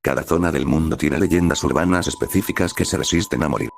Cada zona del mundo tiene leyendas urbanas específicas que se resisten a morir.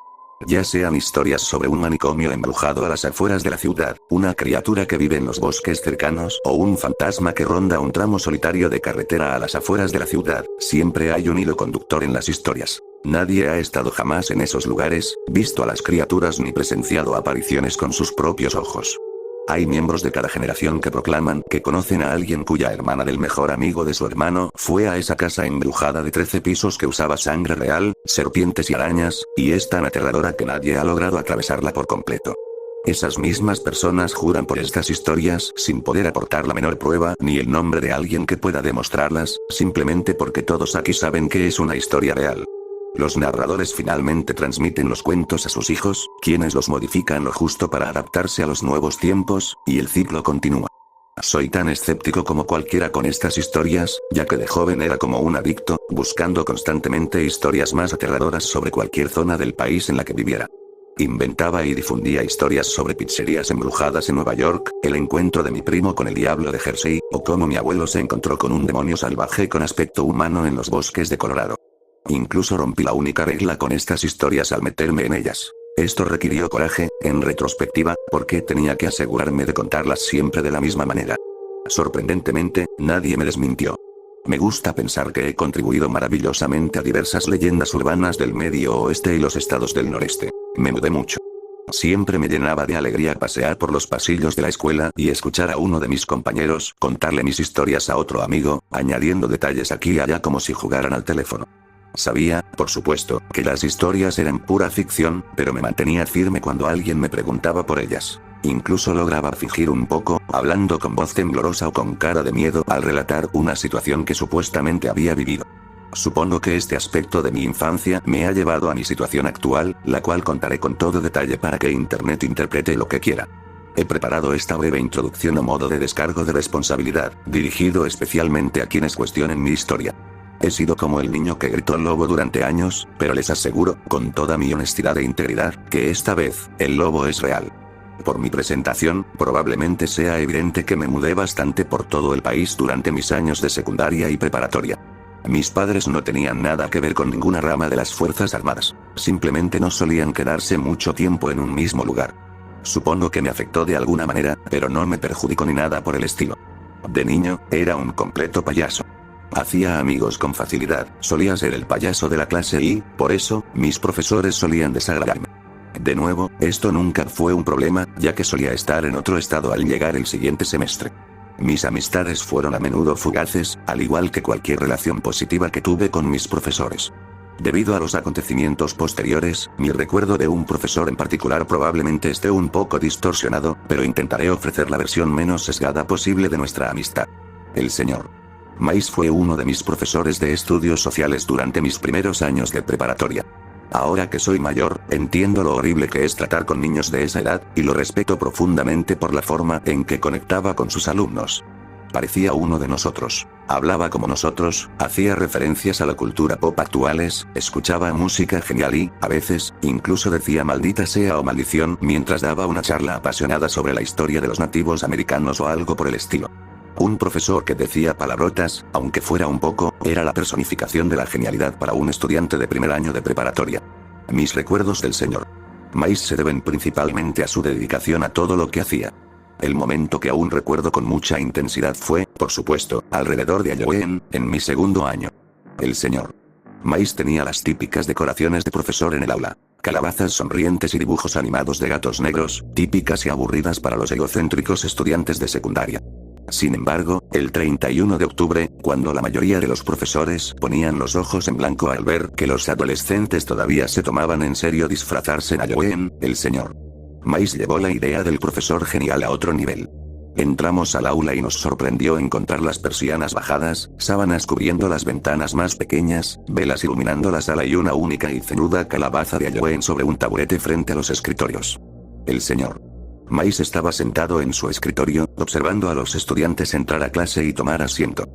Ya sean historias sobre un manicomio embrujado a las afueras de la ciudad, una criatura que vive en los bosques cercanos o un fantasma que ronda un tramo solitario de carretera a las afueras de la ciudad, siempre hay un hilo conductor en las historias. Nadie ha estado jamás en esos lugares, visto a las criaturas ni presenciado apariciones con sus propios ojos. Hay miembros de cada generación que proclaman que conocen a alguien cuya hermana del mejor amigo de su hermano fue a esa casa embrujada de 13 pisos que usaba sangre real, serpientes y arañas, y es tan aterradora que nadie ha logrado atravesarla por completo. Esas mismas personas juran por estas historias sin poder aportar la menor prueba ni el nombre de alguien que pueda demostrarlas, simplemente porque todos aquí saben que es una historia real. Los narradores finalmente transmiten los cuentos a sus hijos, quienes los modifican lo justo para adaptarse a los nuevos tiempos, y el ciclo continúa. Soy tan escéptico como cualquiera con estas historias, ya que de joven era como un adicto, buscando constantemente historias más aterradoras sobre cualquier zona del país en la que viviera. Inventaba y difundía historias sobre pizzerías embrujadas en Nueva York, el encuentro de mi primo con el diablo de Jersey, o cómo mi abuelo se encontró con un demonio salvaje con aspecto humano en los bosques de Colorado. Incluso rompí la única regla con estas historias al meterme en ellas. Esto requirió coraje, en retrospectiva, porque tenía que asegurarme de contarlas siempre de la misma manera. Sorprendentemente, nadie me desmintió. Me gusta pensar que he contribuido maravillosamente a diversas leyendas urbanas del Medio Oeste y los estados del Noreste. Me mudé mucho. Siempre me llenaba de alegría pasear por los pasillos de la escuela y escuchar a uno de mis compañeros contarle mis historias a otro amigo, añadiendo detalles aquí y allá como si jugaran al teléfono. Sabía, por supuesto, que las historias eran pura ficción, pero me mantenía firme cuando alguien me preguntaba por ellas. Incluso lograba fingir un poco, hablando con voz temblorosa o con cara de miedo al relatar una situación que supuestamente había vivido. Supongo que este aspecto de mi infancia me ha llevado a mi situación actual, la cual contaré con todo detalle para que Internet interprete lo que quiera. He preparado esta breve introducción a modo de descargo de responsabilidad, dirigido especialmente a quienes cuestionen mi historia. He sido como el niño que gritó lobo durante años, pero les aseguro, con toda mi honestidad e integridad, que esta vez, el lobo es real. Por mi presentación, probablemente sea evidente que me mudé bastante por todo el país durante mis años de secundaria y preparatoria. Mis padres no tenían nada que ver con ninguna rama de las Fuerzas Armadas. Simplemente no solían quedarse mucho tiempo en un mismo lugar. Supongo que me afectó de alguna manera, pero no me perjudicó ni nada por el estilo. De niño, era un completo payaso. Hacía amigos con facilidad, solía ser el payaso de la clase y, por eso, mis profesores solían desagradarme. De nuevo, esto nunca fue un problema, ya que solía estar en otro estado al llegar el siguiente semestre. Mis amistades fueron a menudo fugaces, al igual que cualquier relación positiva que tuve con mis profesores. Debido a los acontecimientos posteriores, mi recuerdo de un profesor en particular probablemente esté un poco distorsionado, pero intentaré ofrecer la versión menos sesgada posible de nuestra amistad. El Sr. Mais fue uno de mis profesores de estudios sociales durante mis primeros años de preparatoria. Ahora que soy mayor, entiendo lo horrible que es tratar con niños de esa edad, y lo respeto profundamente por la forma en que conectaba con sus alumnos. Parecía uno de nosotros, hablaba como nosotros, hacía referencias a la cultura pop actuales, escuchaba música genial y, a veces, incluso decía maldita sea o maldición mientras daba una charla apasionada sobre la historia de los nativos americanos o algo por el estilo. Un profesor que decía palabrotas, aunque fuera un poco, era la personificación de la genialidad para un estudiante de primer año de preparatoria. Mis recuerdos del Sr. Mais se deben principalmente a su dedicación a todo lo que hacía. El momento que aún recuerdo con mucha intensidad fue, por supuesto, alrededor de Halloween, en mi segundo año. El Sr. Mais tenía las típicas decoraciones de profesor en el aula. Calabazas sonrientes y dibujos animados de gatos negros, típicas y aburridas para los egocéntricos estudiantes de secundaria. Sin embargo, el 31 de octubre, cuando la mayoría de los profesores ponían los ojos en blanco al ver que los adolescentes todavía se tomaban en serio disfrazarse en Halloween, el Sr. Mais llevó la idea del profesor genial a otro nivel. Entramos al aula y nos sorprendió encontrar las persianas bajadas, sábanas cubriendo las ventanas más pequeñas, velas iluminando la sala y una única y ceñuda calabaza de Halloween sobre un taburete frente a los escritorios. El Sr. Mais estaba sentado en su escritorio, observando a los estudiantes entrar a clase y tomar asiento.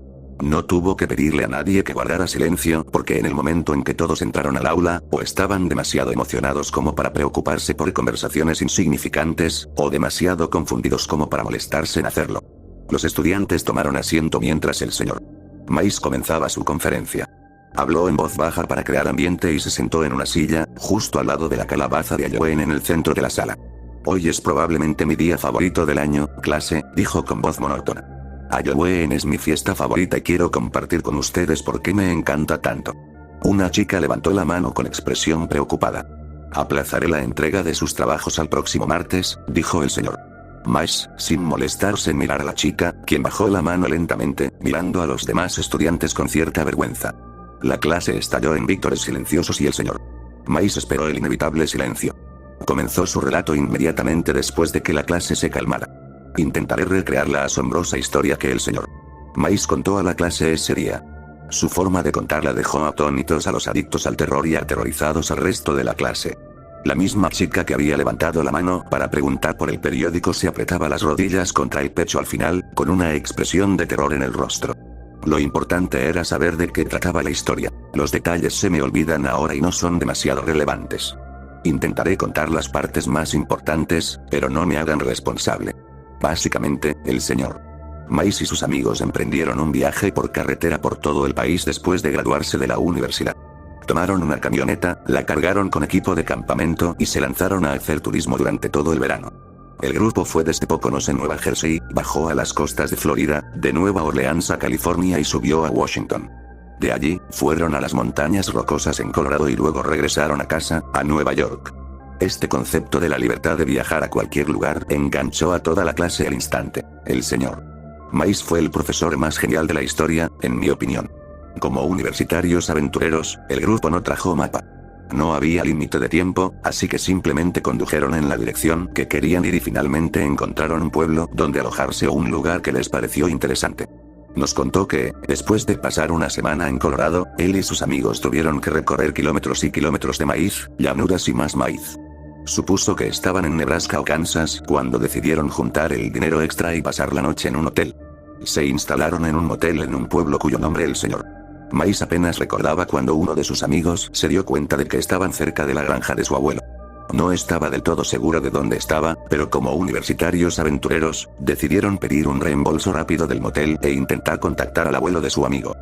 No tuvo que pedirle a nadie que guardara silencio porque en el momento en que todos entraron al aula, o estaban demasiado emocionados como para preocuparse por conversaciones insignificantes, o demasiado confundidos como para molestarse en hacerlo. Los estudiantes tomaron asiento mientras el señor Mice comenzaba su conferencia. Habló en voz baja para crear ambiente y se sentó en una silla, justo al lado de la calabaza de Halloween en el centro de la sala. Hoy es probablemente mi día favorito del año, clase, dijo con voz monótona. Halloween es mi fiesta favorita y quiero compartir con ustedes por qué me encanta tanto. Una chica levantó la mano con expresión preocupada. Aplazaré la entrega de sus trabajos al próximo martes, dijo el señor Mice, sin molestarse en mirar a la chica, quien bajó la mano lentamente, mirando a los demás estudiantes con cierta vergüenza. La clase estalló en vítores silenciosos y el señor Mice esperó el inevitable silencio. Comenzó su relato inmediatamente después de que la clase se calmara. Intentaré recrear la asombrosa historia que el señor Mice contó a la clase ese día. Su forma de contarla dejó atónitos a los adictos al terror y aterrorizados al resto de la clase. La misma chica que había levantado la mano para preguntar por el periódico se apretaba las rodillas contra el pecho al final, con una expresión de terror en el rostro. Lo importante era saber de qué trataba la historia. Los detalles se me olvidan ahora y no son demasiado relevantes. Intentaré contar las partes más importantes, pero no me hagan responsable. Básicamente, el señor Mice y sus amigos emprendieron un viaje por carretera por todo el país después de graduarse de la universidad. Tomaron una camioneta, la cargaron con equipo de campamento y se lanzaron a hacer turismo durante todo el verano. El grupo fue desde Poconos en Nueva Jersey, bajó a las costas de Florida, de Nueva Orleans a California y subió a Washington. De allí, fueron a las montañas rocosas en Colorado y luego regresaron a casa, a Nueva York. Este concepto de la libertad de viajar a cualquier lugar enganchó a toda la clase al instante. El señor Mice fue el profesor más genial de la historia, en mi opinión. Como universitarios aventureros, el grupo no trajo mapa. No había límite de tiempo, así que simplemente condujeron en la dirección que querían ir y finalmente encontraron un pueblo donde alojarse o un lugar que les pareció interesante. Nos contó que, después de pasar una semana en Colorado, él y sus amigos tuvieron que recorrer kilómetros y kilómetros de maíz, llanuras y más maíz. Supuso que estaban en Nebraska o Kansas cuando decidieron juntar el dinero extra y pasar la noche en un hotel. Se instalaron en un motel en un pueblo cuyo nombre el señor Mice apenas recordaba cuando uno de sus amigos se dio cuenta de que estaban cerca de la granja de su abuelo. No estaba del todo seguro de dónde estaba, pero como universitarios aventureros, decidieron pedir un reembolso rápido del motel e intentar contactar al abuelo de su amigo.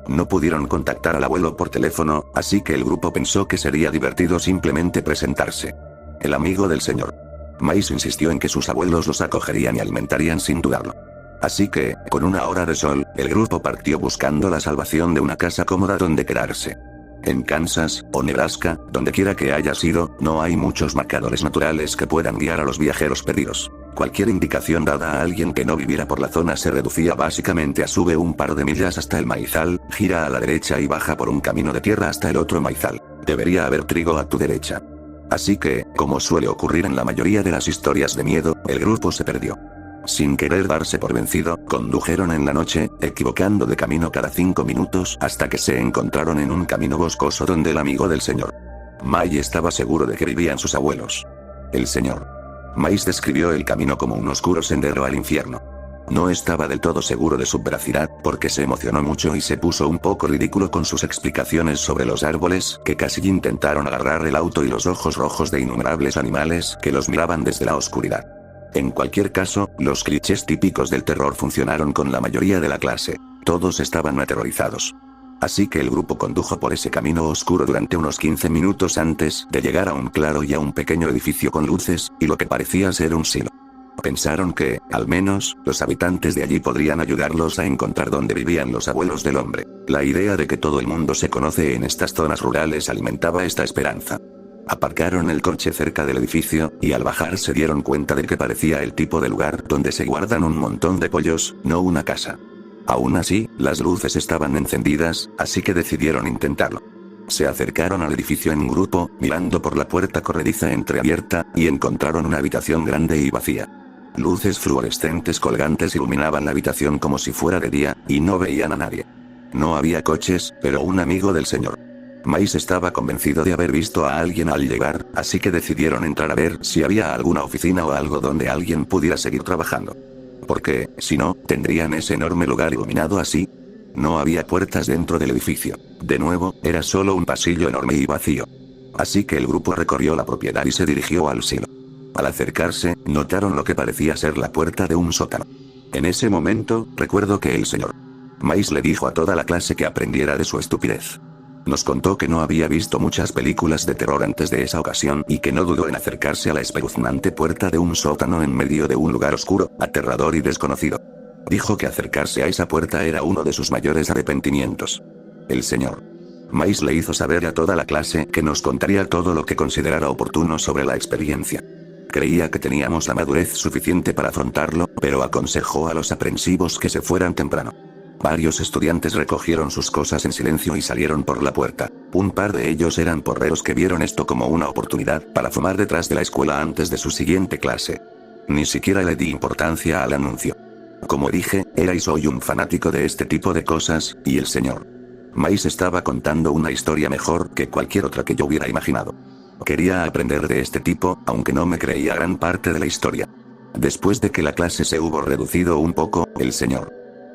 No pudieron contactar al abuelo por teléfono, así que el grupo pensó que sería divertido simplemente presentarse. El amigo del señor Mice insistió en que sus abuelos los acogerían y alimentarían sin dudarlo. Así que, con una hora de sol, el grupo partió buscando la salvación de una casa cómoda donde quedarse. En Kansas, o Nebraska, donde quiera que haya sido, no hay muchos marcadores naturales que puedan guiar a los viajeros perdidos. Cualquier indicación dada a alguien que no viviera por la zona se reducía básicamente a sube un par de millas hasta el maizal, gira a la derecha y baja por un camino de tierra hasta el otro maizal. Debería haber trigo a tu derecha. Así que, como suele ocurrir en la mayoría de las historias de miedo, el grupo se perdió. Sin querer darse por vencido, condujeron en la noche, equivocando de camino cada 5 minutos hasta que se encontraron en un camino boscoso donde el amigo del señor Mice estaba seguro de que vivían sus abuelos. El señor Mice describió el camino como un oscuro sendero al infierno. No estaba del todo seguro de su veracidad, porque se emocionó mucho y se puso un poco ridículo con sus explicaciones sobre los árboles que casi intentaron agarrar el auto y los ojos rojos de innumerables animales que los miraban desde la oscuridad. En cualquier caso, los clichés típicos del terror funcionaron con la mayoría de la clase. Todos estaban aterrorizados. Así que el grupo condujo por ese camino oscuro durante unos 15 minutos antes de llegar a un claro y a un pequeño edificio con luces, y lo que parecía ser un silo. Pensaron que, al menos, los habitantes de allí podrían ayudarlos a encontrar dónde vivían los abuelos del hombre. La idea de que todo el mundo se conoce en estas zonas rurales alimentaba esta esperanza. Aparcaron el coche cerca del edificio, y al bajar se dieron cuenta de que parecía el tipo de lugar donde se guardan un montón de pollos, no una casa. Aún así, las luces estaban encendidas, así que decidieron intentarlo. Se acercaron al edificio en un grupo, mirando por la puerta corrediza entreabierta, y encontraron una habitación grande y vacía. Luces fluorescentes colgantes iluminaban la habitación como si fuera de día, y no veían a nadie. No había coches, pero un amigo del señor Mice estaba convencido de haber visto a alguien al llegar, así que decidieron entrar a ver si había alguna oficina o algo donde alguien pudiera seguir trabajando. Porque, si no, tendrían ese enorme lugar iluminado así. no había puertas dentro del edificio. De nuevo, era solo un pasillo enorme y vacío. Así que el grupo recorrió la propiedad y se dirigió al silo. Al acercarse, notaron lo que parecía ser la puerta de un sótano. En ese momento, recuerdo que el señor Mice le dijo a toda la clase que aprendiera de su estupidez. Nos contó que no había visto muchas películas de terror antes de esa ocasión y que no dudó en acercarse a la espeluznante puerta de un sótano en medio de un lugar oscuro, aterrador y desconocido. Dijo que acercarse a esa puerta era uno de sus mayores arrepentimientos. El señor Mice le hizo saber a toda la clase que nos contaría todo lo que considerara oportuno sobre la experiencia. Creía que teníamos la madurez suficiente para afrontarlo, pero aconsejó a los aprensivos que se fueran temprano. Varios estudiantes recogieron sus cosas en silencio y salieron por la puerta. Un par de ellos eran porreros que vieron esto como una oportunidad para fumar detrás de la escuela antes de su siguiente clase. Ni siquiera le di importancia al anuncio. Como dije, era y soy un fanático de este tipo de cosas, y el señor Mice estaba contando una historia mejor que cualquier otra que yo hubiera imaginado. Quería aprender de este tipo, aunque no me creía gran parte de la historia. Después de que la clase se hubo reducido un poco, el señor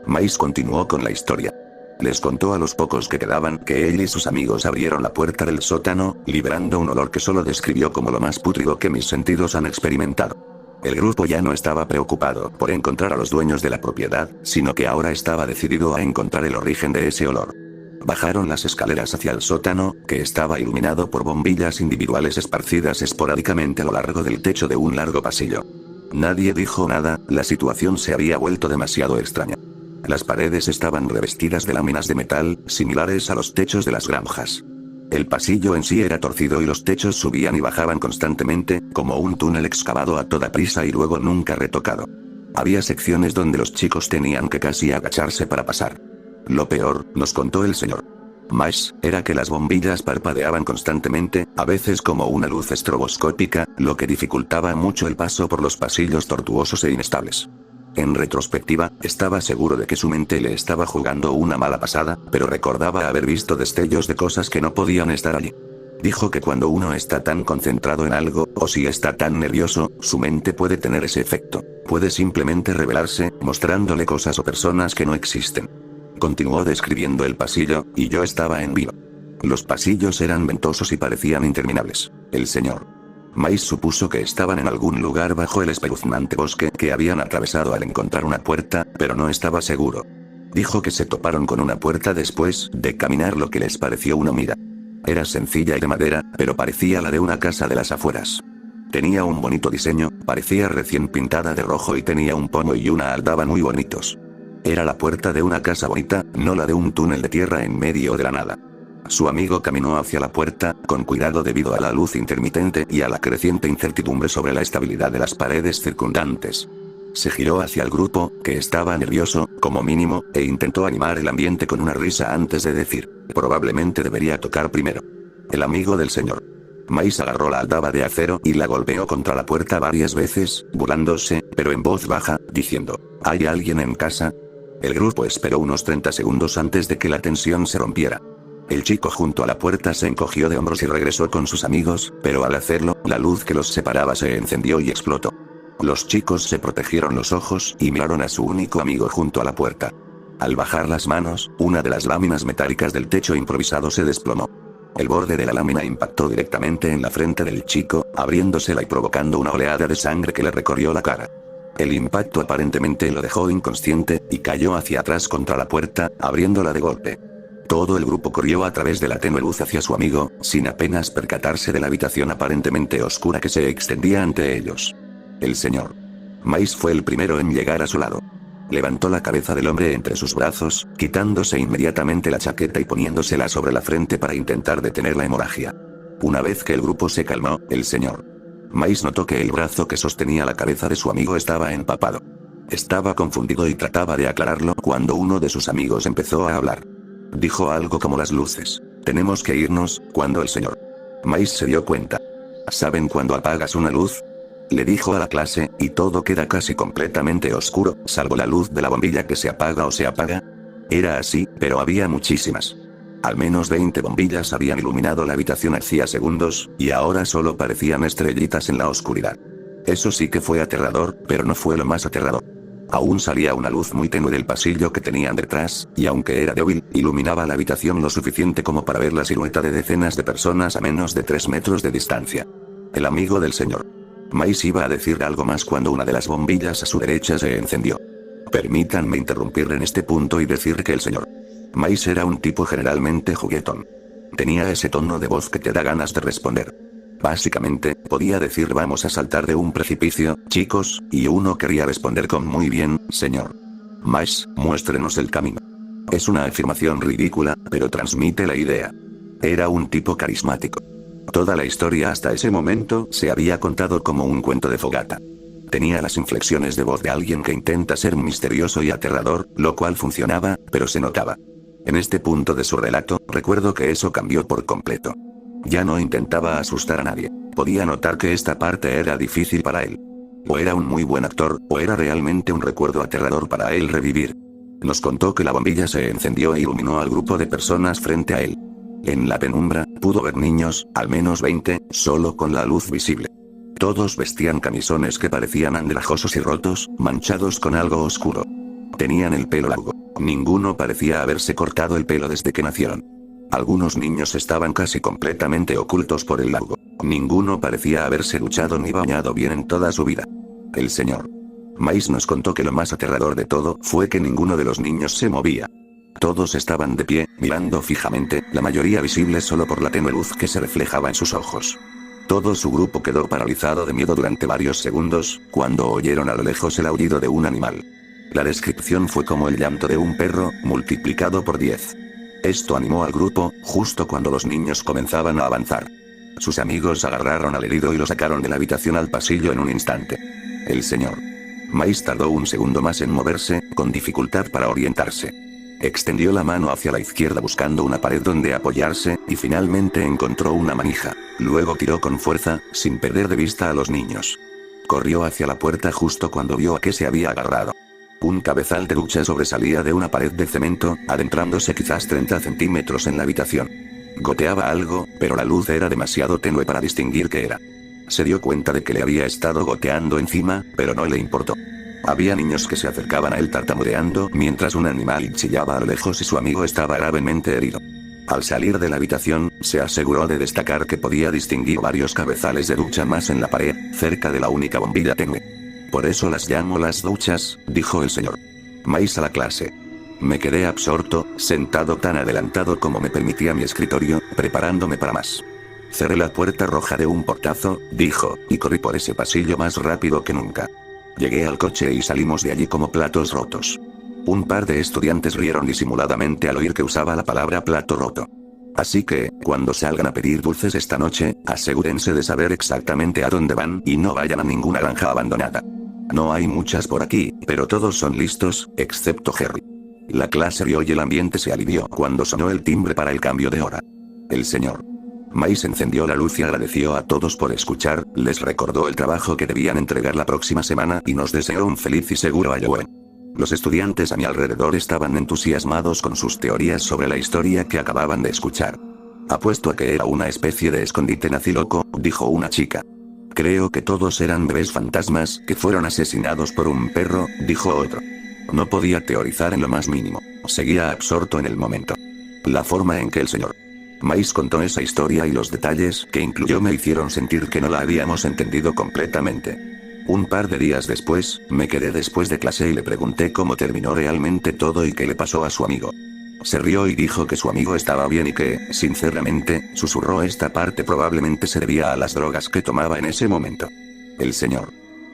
Mice continuó con la historia. Les contó a los pocos que quedaban que él y sus amigos abrieron la puerta del sótano, liberando un olor que solo describió como lo más pútrido que mis sentidos han experimentado. El grupo ya no estaba preocupado por encontrar a los dueños de la propiedad, sino que ahora estaba decidido a encontrar el origen de ese olor. Bajaron las escaleras hacia el sótano, que estaba iluminado por bombillas individuales esparcidas esporádicamente a lo largo del techo de un largo pasillo. Nadie dijo nada, la situación se había vuelto demasiado extraña. Las paredes estaban revestidas de láminas de metal, similares a los techos de las granjas. El pasillo en sí era torcido y los techos subían y bajaban constantemente, como un túnel excavado a toda prisa y luego nunca retocado. Había secciones donde los chicos tenían que casi agacharse para pasar. Lo peor, nos contó el señor Mice, era que las bombillas parpadeaban constantemente, a veces como una luz estroboscópica, lo que dificultaba mucho el paso por los pasillos tortuosos e inestables. En retrospectiva, estaba seguro de que su mente le estaba jugando una mala pasada, pero recordaba haber visto destellos de cosas que no podían estar allí. Dijo que cuando uno está tan concentrado en algo, o si está tan nervioso, su mente puede tener ese efecto. Puede simplemente revelarse, mostrándole cosas o personas que no existen. Continuó describiendo el pasillo, y yo estaba en vivo. Los pasillos eran ventosos y parecían interminables. El señor Mice supuso que estaban en algún lugar bajo el espeluznante bosque que habían atravesado al encontrar una puerta, pero no estaba seguro. Dijo que se toparon con una puerta después de caminar lo que les pareció una mira. Era sencilla y de madera, pero parecía la de una casa de las afueras. Tenía un bonito diseño, parecía recién pintada de rojo y tenía un pomo y una aldaba muy bonitos. Era la puerta de una casa bonita, no la de un túnel de tierra en medio de la nada. Su amigo caminó hacia la puerta, con cuidado debido a la luz intermitente y a la creciente incertidumbre sobre la estabilidad de las paredes circundantes. Se giró hacia el grupo, que estaba nervioso, como mínimo, e intentó animar el ambiente con una risa antes de decir, probablemente debería tocar primero. El amigo del señor Mice agarró la aldaba de acero y la golpeó contra la puerta varias veces, burlándose, pero en voz baja, diciendo, ¿hay alguien en casa? El grupo esperó unos 30 segundos antes de que la tensión se rompiera. El chico junto a la puerta se encogió de hombros y regresó con sus amigos, pero al hacerlo, la luz que los separaba se encendió y explotó. Los chicos se protegieron los ojos y miraron a su único amigo junto a la puerta. Al bajar las manos, una de las láminas metálicas del techo improvisado se desplomó. El borde de la lámina impactó directamente en la frente del chico, abriéndosela y provocando una oleada de sangre que le recorrió la cara. El impacto aparentemente lo dejó inconsciente, y cayó hacia atrás contra la puerta, abriéndola de golpe. Todo el grupo corrió a través de la tenue luz hacia su amigo, sin apenas percatarse de la habitación aparentemente oscura que se extendía ante ellos. El señor Mice fue el primero en llegar a su lado. Levantó la cabeza del hombre entre sus brazos, quitándose inmediatamente la chaqueta y poniéndosela sobre la frente para intentar detener la hemorragia. Una vez que el grupo se calmó, el señor Mice notó que el brazo que sostenía la cabeza de su amigo estaba empapado. Estaba confundido y trataba de aclararlo cuando uno de sus amigos empezó a hablar. Dijo algo como las luces. Tenemos que irnos, cuando el señor Mice se dio cuenta. ¿Saben cuando apagas una luz? Le dijo a la clase, y todo queda casi completamente oscuro, salvo la luz de la bombilla que se apaga o se apaga. Era así, pero había muchísimas. Al menos 20 bombillas habían iluminado la habitación hacía segundos, y ahora solo parecían estrellitas en la oscuridad. Eso sí que fue aterrador, pero no fue lo más aterrador. Aún salía una luz muy tenue del pasillo que tenían detrás, y aunque era débil, iluminaba la habitación lo suficiente como para ver la silueta de decenas de personas a menos de 3 metros de distancia. El amigo del señor Mice iba a decir algo más cuando una de las bombillas a su derecha se encendió. Permítanme interrumpir en este punto y decir que el señor Mice era un tipo generalmente juguetón. Tenía ese tono de voz que te da ganas de responder. Básicamente, podía decir vamos a saltar de un precipicio, chicos, y uno quería responder con muy bien, señor Mice, muéstrenos el camino. Es una afirmación ridícula, pero transmite la idea. Era un tipo carismático. Toda la historia hasta ese momento se había contado como un cuento de fogata. Tenía las inflexiones de voz de alguien que intenta ser misterioso y aterrador, lo cual funcionaba, pero se notaba. En este punto de su relato, recuerdo que eso cambió por completo. Ya no intentaba asustar a nadie. Podía notar que esta parte era difícil para él. O era un muy buen actor, o era realmente un recuerdo aterrador para él revivir. Nos contó que la bombilla se encendió e iluminó al grupo de personas frente a él. En la penumbra, pudo ver niños, al menos 20, solo con la luz visible. Todos vestían camisones que parecían andrajosos y rotos, manchados con algo oscuro. Tenían el pelo largo. Ninguno parecía haberse cortado el pelo desde que nacieron. Algunos niños estaban casi completamente ocultos por el largo. Ninguno parecía haberse duchado ni bañado bien en toda su vida. El señor Mice nos contó que lo más aterrador de todo fue que ninguno de los niños se movía. Todos estaban de pie, mirando fijamente, la mayoría visibles solo por la tenue luz que se reflejaba en sus ojos. Todo su grupo quedó paralizado de miedo durante varios segundos, cuando oyeron a lo lejos el aullido de un animal. La descripción fue como el llanto de un perro, multiplicado por 10. Esto animó al grupo, justo cuando los niños comenzaban a avanzar. Sus amigos agarraron al herido y lo sacaron de la habitación al pasillo en un instante. El señor Mice tardó un segundo más en moverse, con dificultad para orientarse. Extendió la mano hacia la izquierda buscando una pared donde apoyarse, y finalmente encontró una manija. Luego tiró con fuerza, sin perder de vista a los niños. Corrió hacia la puerta justo cuando vio a qué se había agarrado. Un cabezal de ducha sobresalía de una pared de cemento, adentrándose quizás 30 centímetros en la habitación. Goteaba algo, pero la luz era demasiado tenue para distinguir qué era. Se dio cuenta de que le había estado goteando encima, pero no le importó. Había niños que se acercaban a él tartamudeando mientras un animal chillaba a lo lejos y su amigo estaba gravemente herido. Al salir de la habitación, se aseguró de destacar que podía distinguir varios cabezales de ducha más en la pared, cerca de la única bombilla tenue. Por eso las llamo las duchas, dijo el señor Mice a la clase. Me quedé absorto, sentado tan adelantado como me permitía mi escritorio, preparándome para más. Cerré la puerta roja de un portazo, dijo, y corrí por ese pasillo más rápido que nunca. Llegué al coche y salimos de allí como platos rotos. Un par de estudiantes rieron disimuladamente al oír que usaba la palabra plato roto. Así que, cuando salgan a pedir dulces esta noche, asegúrense de saber exactamente a dónde van y no vayan a ninguna granja abandonada. No hay muchas por aquí, pero todos son listos, excepto Harry. La clase rió y el ambiente se alivió cuando sonó el timbre para el cambio de hora. El señor Mice encendió la luz y agradeció a todos por escuchar, les recordó el trabajo que debían entregar la próxima semana y nos deseó un feliz y seguro Halloween. Los estudiantes a mi alrededor estaban entusiasmados con sus teorías sobre la historia que acababan de escuchar. Apuesto a que era una especie de escondite naziloco, dijo una chica. Creo que todos eran bebés fantasmas que fueron asesinados por un perro, dijo otro. No podía teorizar en lo más mínimo. Seguía absorto en el momento. La forma en que el señor Mice contó esa historia y los detalles que incluyó me hicieron sentir que no la habíamos entendido completamente. Un par de días después, me quedé después de clase y le pregunté cómo terminó realmente todo y qué le pasó a su amigo. Se rió y dijo que su amigo estaba bien y que, sinceramente, susurró esta parte probablemente se debía a las drogas que tomaba en ese momento. El señor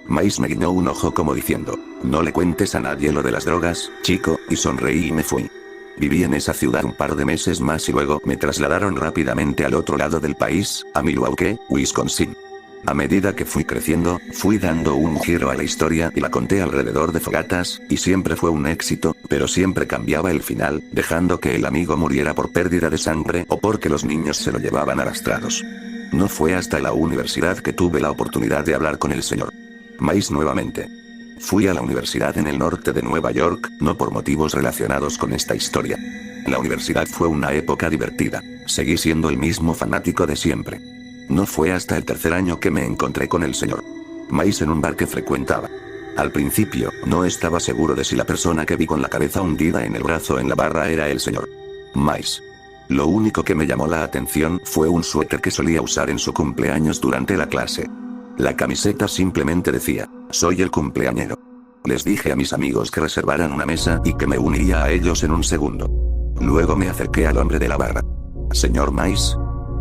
Mice me guiñó un ojo como diciendo, no le cuentes a nadie lo de las drogas, chico, y sonreí y me fui. Viví en esa ciudad un par de meses más y luego me trasladaron rápidamente al otro lado del país, a Milwaukee, Wisconsin. A medida que fui creciendo, fui dando un giro a la historia y la conté alrededor de fogatas, y siempre fue un éxito, pero siempre cambiaba el final, dejando que el amigo muriera por pérdida de sangre o porque los niños se lo llevaban arrastrados. No fue hasta la universidad que tuve la oportunidad de hablar con el señor Mice nuevamente. Fui a la universidad en el norte de Nueva York, no por motivos relacionados con esta historia. La universidad fue una época divertida. Seguí siendo el mismo fanático de siempre. No fue hasta el tercer año que me encontré con el señor Mice en un bar que frecuentaba. Al principio, no estaba seguro de si la persona que vi con la cabeza hundida en el brazo en la barra era el señor Mice. Lo único que me llamó la atención fue un suéter que solía usar en su cumpleaños durante la clase. La camiseta simplemente decía, soy el cumpleañero. Les dije a mis amigos que reservaran una mesa y que me uniría a ellos en un segundo. Luego me acerqué al hombre de la barra. ¿Señor Mice?,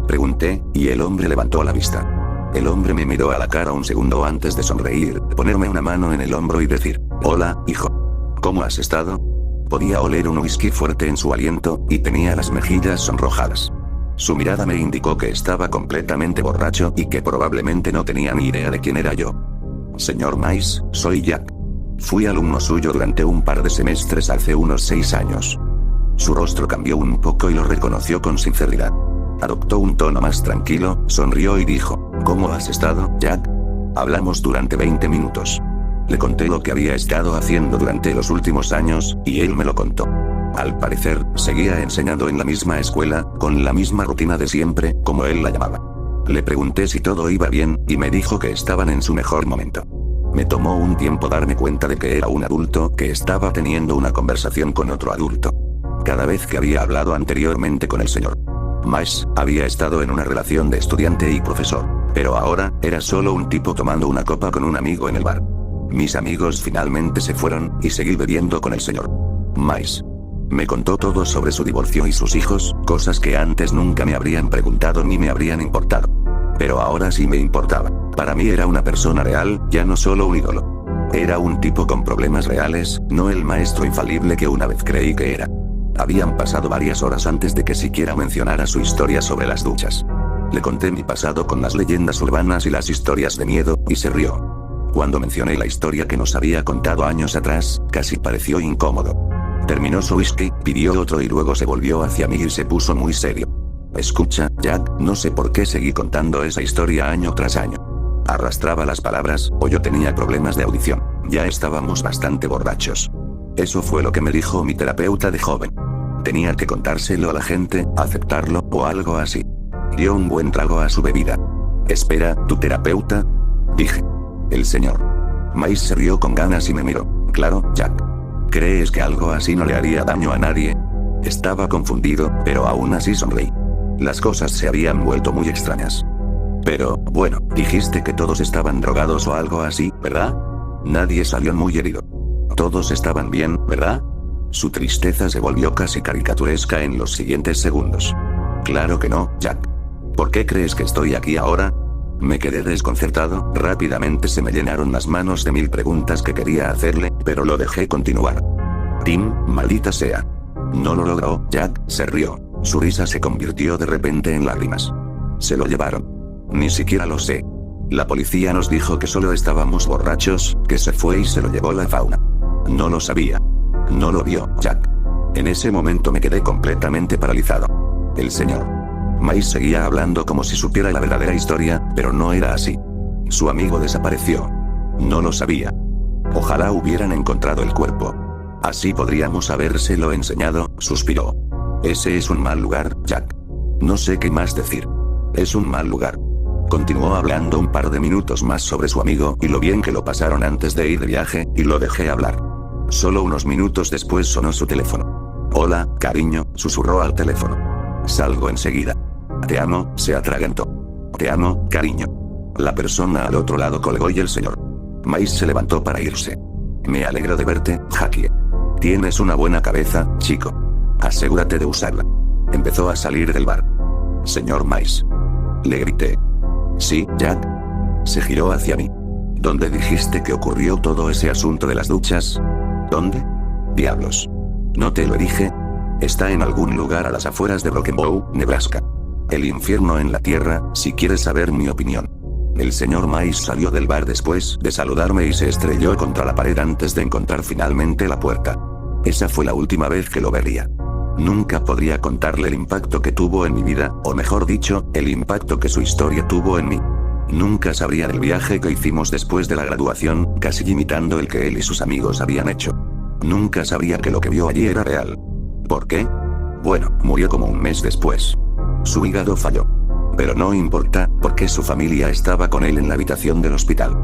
pregunté, y el hombre levantó la vista. El hombre me miró a la cara un segundo antes de sonreír, ponerme una mano en el hombro y decir, hola, hijo. ¿Cómo has estado? Podía oler un whisky fuerte en su aliento, y tenía las mejillas sonrojadas. Su mirada me indicó que estaba completamente borracho y que probablemente no tenía ni idea de quién era yo. Señor Mice, soy Jack. Fui alumno suyo durante un par de semestres hace unos 6 años. Su rostro cambió un poco y lo reconoció con sinceridad. Adoptó un tono más tranquilo, sonrió y dijo, ¿cómo has estado, Jack? Hablamos durante 20 minutos. Le conté lo que había estado haciendo durante los últimos años, y él me lo contó. Al parecer, seguía enseñando en la misma escuela, con la misma rutina de siempre, como él la llamaba. Le pregunté si todo iba bien, y me dijo que estaban en su mejor momento. Me tomó un tiempo darme cuenta de que era un adulto que estaba teniendo una conversación con otro adulto. Cada vez que había hablado anteriormente con el señor Mice, había estado en una relación de estudiante y profesor, pero ahora, era solo un tipo tomando una copa con un amigo en el bar. Mis amigos finalmente se fueron, y seguí bebiendo con el señor Mice. Me contó todo sobre su divorcio y sus hijos, cosas que antes nunca me habrían preguntado ni me habrían importado. Pero ahora sí me importaba. Para mí era una persona real, ya no solo un ídolo. Era un tipo con problemas reales, no el maestro infalible que una vez creí que era. Habían pasado varias horas antes de que siquiera mencionara su historia sobre las duchas. Le conté mi pasado con las leyendas urbanas y las historias de miedo, y se rió. Cuando mencioné la historia que nos había contado años atrás, casi pareció incómodo. Terminó su whisky, pidió otro y luego se volvió hacia mí y se puso muy serio. Escucha, Jack, no sé por qué seguí contando esa historia año tras año. Arrastraba las palabras, o yo tenía problemas de audición. Ya estábamos bastante borrachos. Eso fue lo que me dijo mi terapeuta de joven. Tenía que contárselo a la gente, aceptarlo, o algo así. Dio un buen trago a su bebida. Espera, ¿tu terapeuta?, dije. El señor Mice se rió con ganas y me miró. Claro, Jack. ¿Crees que algo así no le haría daño a nadie? Estaba confundido, pero aún así sonreí. Las cosas se habían vuelto muy extrañas. Pero, bueno, dijiste que todos estaban drogados o algo así, ¿verdad? Nadie salió muy herido. Todos estaban bien, ¿verdad? Su tristeza se volvió casi caricaturesca en los siguientes segundos. Claro que no, Jack. ¿Por qué crees que estoy aquí ahora? Me quedé desconcertado, rápidamente se me llenaron las manos de 1000 preguntas que quería hacerle, pero lo dejé continuar. Tim, maldita sea. No lo logró, Jack, se rió. Su risa se convirtió de repente en lágrimas. Se lo llevaron. Ni siquiera lo sé. La policía nos dijo que solo estábamos borrachos, que se fue y se lo llevó la fauna. No lo sabía. No lo vio, Jack. En ese momento me quedé completamente paralizado. El señor Mice seguía hablando como si supiera la verdadera historia, pero no era así. Su amigo desapareció. No lo sabía. Ojalá hubieran encontrado el cuerpo. Así podríamos habérselo enseñado, suspiró. Ese es un mal lugar, Jack. No sé qué más decir. Es un mal lugar. Continuó hablando un par de minutos más sobre su amigo y lo bien que lo pasaron antes de ir de viaje, y lo dejé hablar. Solo unos minutos después sonó su teléfono. Hola, cariño, susurró al teléfono. Salgo enseguida. Te amo, se atragantó. Te amo, cariño. La persona al otro lado colgó y el señor Mice se levantó para irse. Me alegro de verte, Jackie. Tienes una buena cabeza, chico. Asegúrate de usarla. Empezó a salir del bar. Señor Mice. Le grité. Sí, Jack. Se giró hacia mí. ¿Dónde dijiste que ocurrió todo ese asunto de las duchas? ¿Dónde? Diablos. ¿No te lo dije? Está en algún lugar a las afueras de Broken Bow, Nebraska. El infierno en la tierra, si quieres saber mi opinión. El señor Mice salió del bar después de saludarme y se estrelló contra la pared antes de encontrar finalmente la puerta. Esa fue la última vez que lo vería. Nunca podría contarle el impacto que tuvo en mi vida, o mejor dicho, el impacto que su historia tuvo en mí. Nunca sabría del viaje que hicimos después de la graduación, casi imitando el que él y sus amigos habían hecho. Nunca sabría que lo que vio allí era real. ¿Por qué? Bueno, murió como un mes después. Su hígado falló. Pero no importa, porque su familia estaba con él en la habitación del hospital.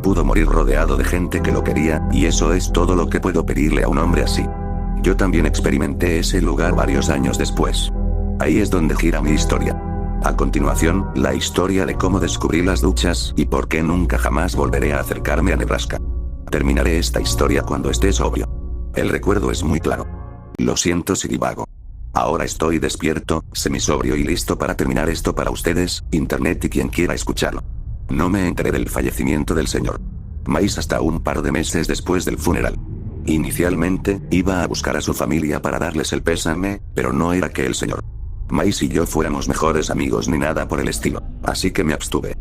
Pudo morir rodeado de gente que lo quería, y eso es todo lo que puedo pedirle a un hombre así. Yo también experimenté ese lugar varios años después. Ahí es donde gira mi historia. A continuación, la historia de cómo descubrí las duchas y por qué nunca jamás volveré a acercarme a Nebraska. Terminaré esta historia cuando esté sobrio. El recuerdo es muy claro. Lo siento si divago. Ahora estoy despierto, semisobrio y listo para terminar esto para ustedes, internet y quien quiera escucharlo. No me enteré del fallecimiento del señor Mice hasta un par de meses después del funeral. Inicialmente, iba a buscar a su familia para darles el pésame, pero no era que el señor Mice y yo fuéramos mejores amigos ni nada por el estilo, así que me abstuve.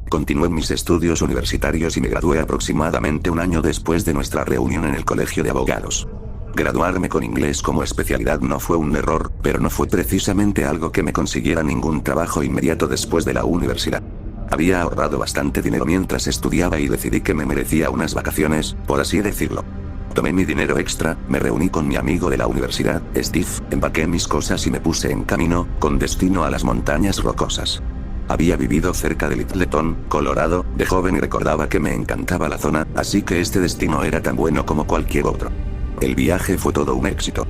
Continué mis estudios universitarios y me gradué aproximadamente un año después de nuestra reunión en el colegio de abogados. Graduarme con inglés como especialidad no fue un error, pero no fue precisamente algo que me consiguiera ningún trabajo inmediato después de la universidad. Había ahorrado bastante dinero mientras estudiaba y decidí que me merecía unas vacaciones, por así decirlo. Tomé mi dinero extra, me reuní con mi amigo de la universidad, Steve, empaqué mis cosas y me puse en camino, con destino a las montañas rocosas. Había vivido cerca de Littleton, Colorado, de joven y recordaba que me encantaba la zona, así que este destino era tan bueno como cualquier otro. El viaje fue todo un éxito.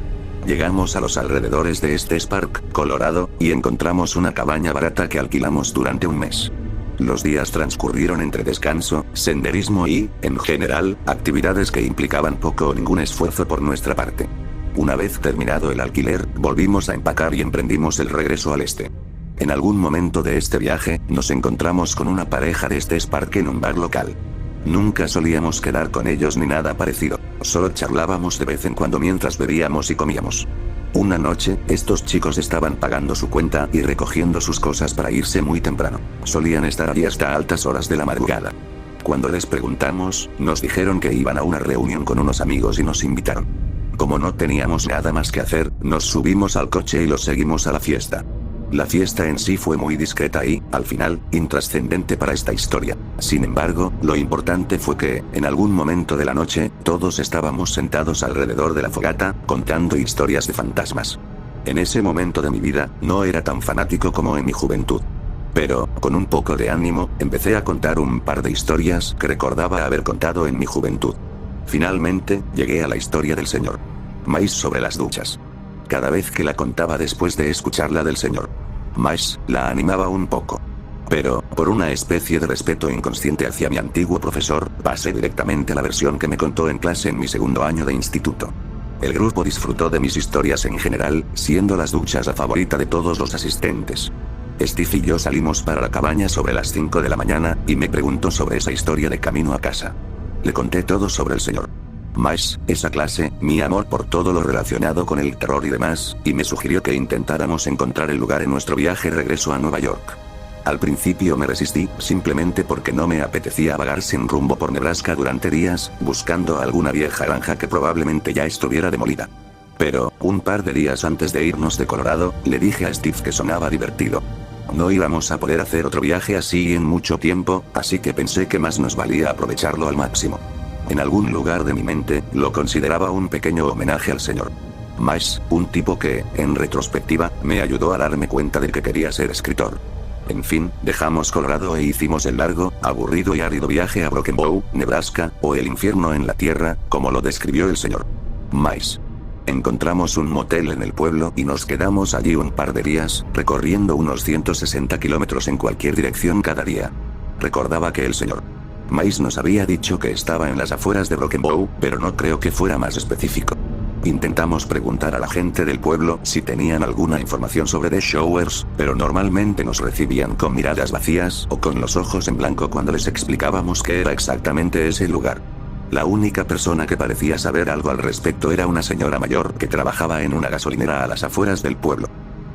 Llegamos a los alrededores de Estes Park, Colorado, y encontramos una cabaña barata que alquilamos durante un mes. Los días transcurrieron entre descanso, senderismo y, en general, actividades que implicaban poco o ningún esfuerzo por nuestra parte. Una vez terminado el alquiler, volvimos a empacar y emprendimos el regreso al este. En algún momento de este viaje, nos encontramos con una pareja de Estes Park en un bar local. Nunca solíamos quedar con ellos ni nada parecido, solo charlábamos de vez en cuando mientras bebíamos y comíamos. Una noche, estos chicos estaban pagando su cuenta y recogiendo sus cosas para irse muy temprano. Solían estar allí hasta altas horas de la madrugada. Cuando les preguntamos, nos dijeron que iban a una reunión con unos amigos y nos invitaron. Como no teníamos nada más que hacer, nos subimos al coche y los seguimos a la fiesta. La fiesta en sí fue muy discreta y, al final, intrascendente para esta historia. Sin embargo, lo importante fue que, en algún momento de la noche, todos estábamos sentados alrededor de la fogata, contando historias de fantasmas. En ese momento de mi vida, no era tan fanático como en mi juventud. Pero, con un poco de ánimo, empecé a contar un par de historias que recordaba haber contado en mi juventud. Finalmente, llegué a la historia del señor Mice sobre las duchas. Cada vez que la contaba después de escucharla del señor Mice, la animaba un poco. Pero, por una especie de respeto inconsciente hacia mi antiguo profesor, pasé directamente a la versión que me contó en clase en mi segundo año de instituto. El grupo disfrutó de mis historias en general, siendo las duchas la favorita de todos los asistentes. Steve y yo salimos para la cabaña sobre las 5 de la mañana, y me preguntó sobre esa historia de camino a casa. Le conté todo sobre el señor Mice, esa clase, mi amor por todo lo relacionado con el terror y demás, y me sugirió que intentáramos encontrar el lugar en nuestro viaje regreso a Nueva York. Al principio me resistí, simplemente porque no me apetecía vagar sin rumbo por Nebraska durante días, buscando alguna vieja granja que probablemente ya estuviera demolida. Pero, un par de días antes de irnos de Colorado, le dije a Steve que sonaba divertido. No íbamos a poder hacer otro viaje así en mucho tiempo, así que pensé que más nos valía aprovecharlo al máximo. En algún lugar de mi mente, lo consideraba un pequeño homenaje al señor Mice, un tipo que, en retrospectiva, me ayudó a darme cuenta de que quería ser escritor. En fin, dejamos Colorado e hicimos el largo, aburrido y árido viaje a Broken Bow, Nebraska, o el infierno en la tierra, como lo describió el señor Mice. Encontramos un motel en el pueblo y nos quedamos allí un par de días, recorriendo unos 160 kilómetros en cualquier dirección cada día. Recordaba que el señor Mice nos había dicho que estaba en las afueras de Broken Bow, pero no creo que fuera más específico. Intentamos preguntar a la gente del pueblo si tenían alguna información sobre The Showers, pero normalmente nos recibían con miradas vacías o con los ojos en blanco cuando les explicábamos qué era exactamente ese lugar. La única persona que parecía saber algo al respecto era una señora mayor que trabajaba en una gasolinera a las afueras del pueblo.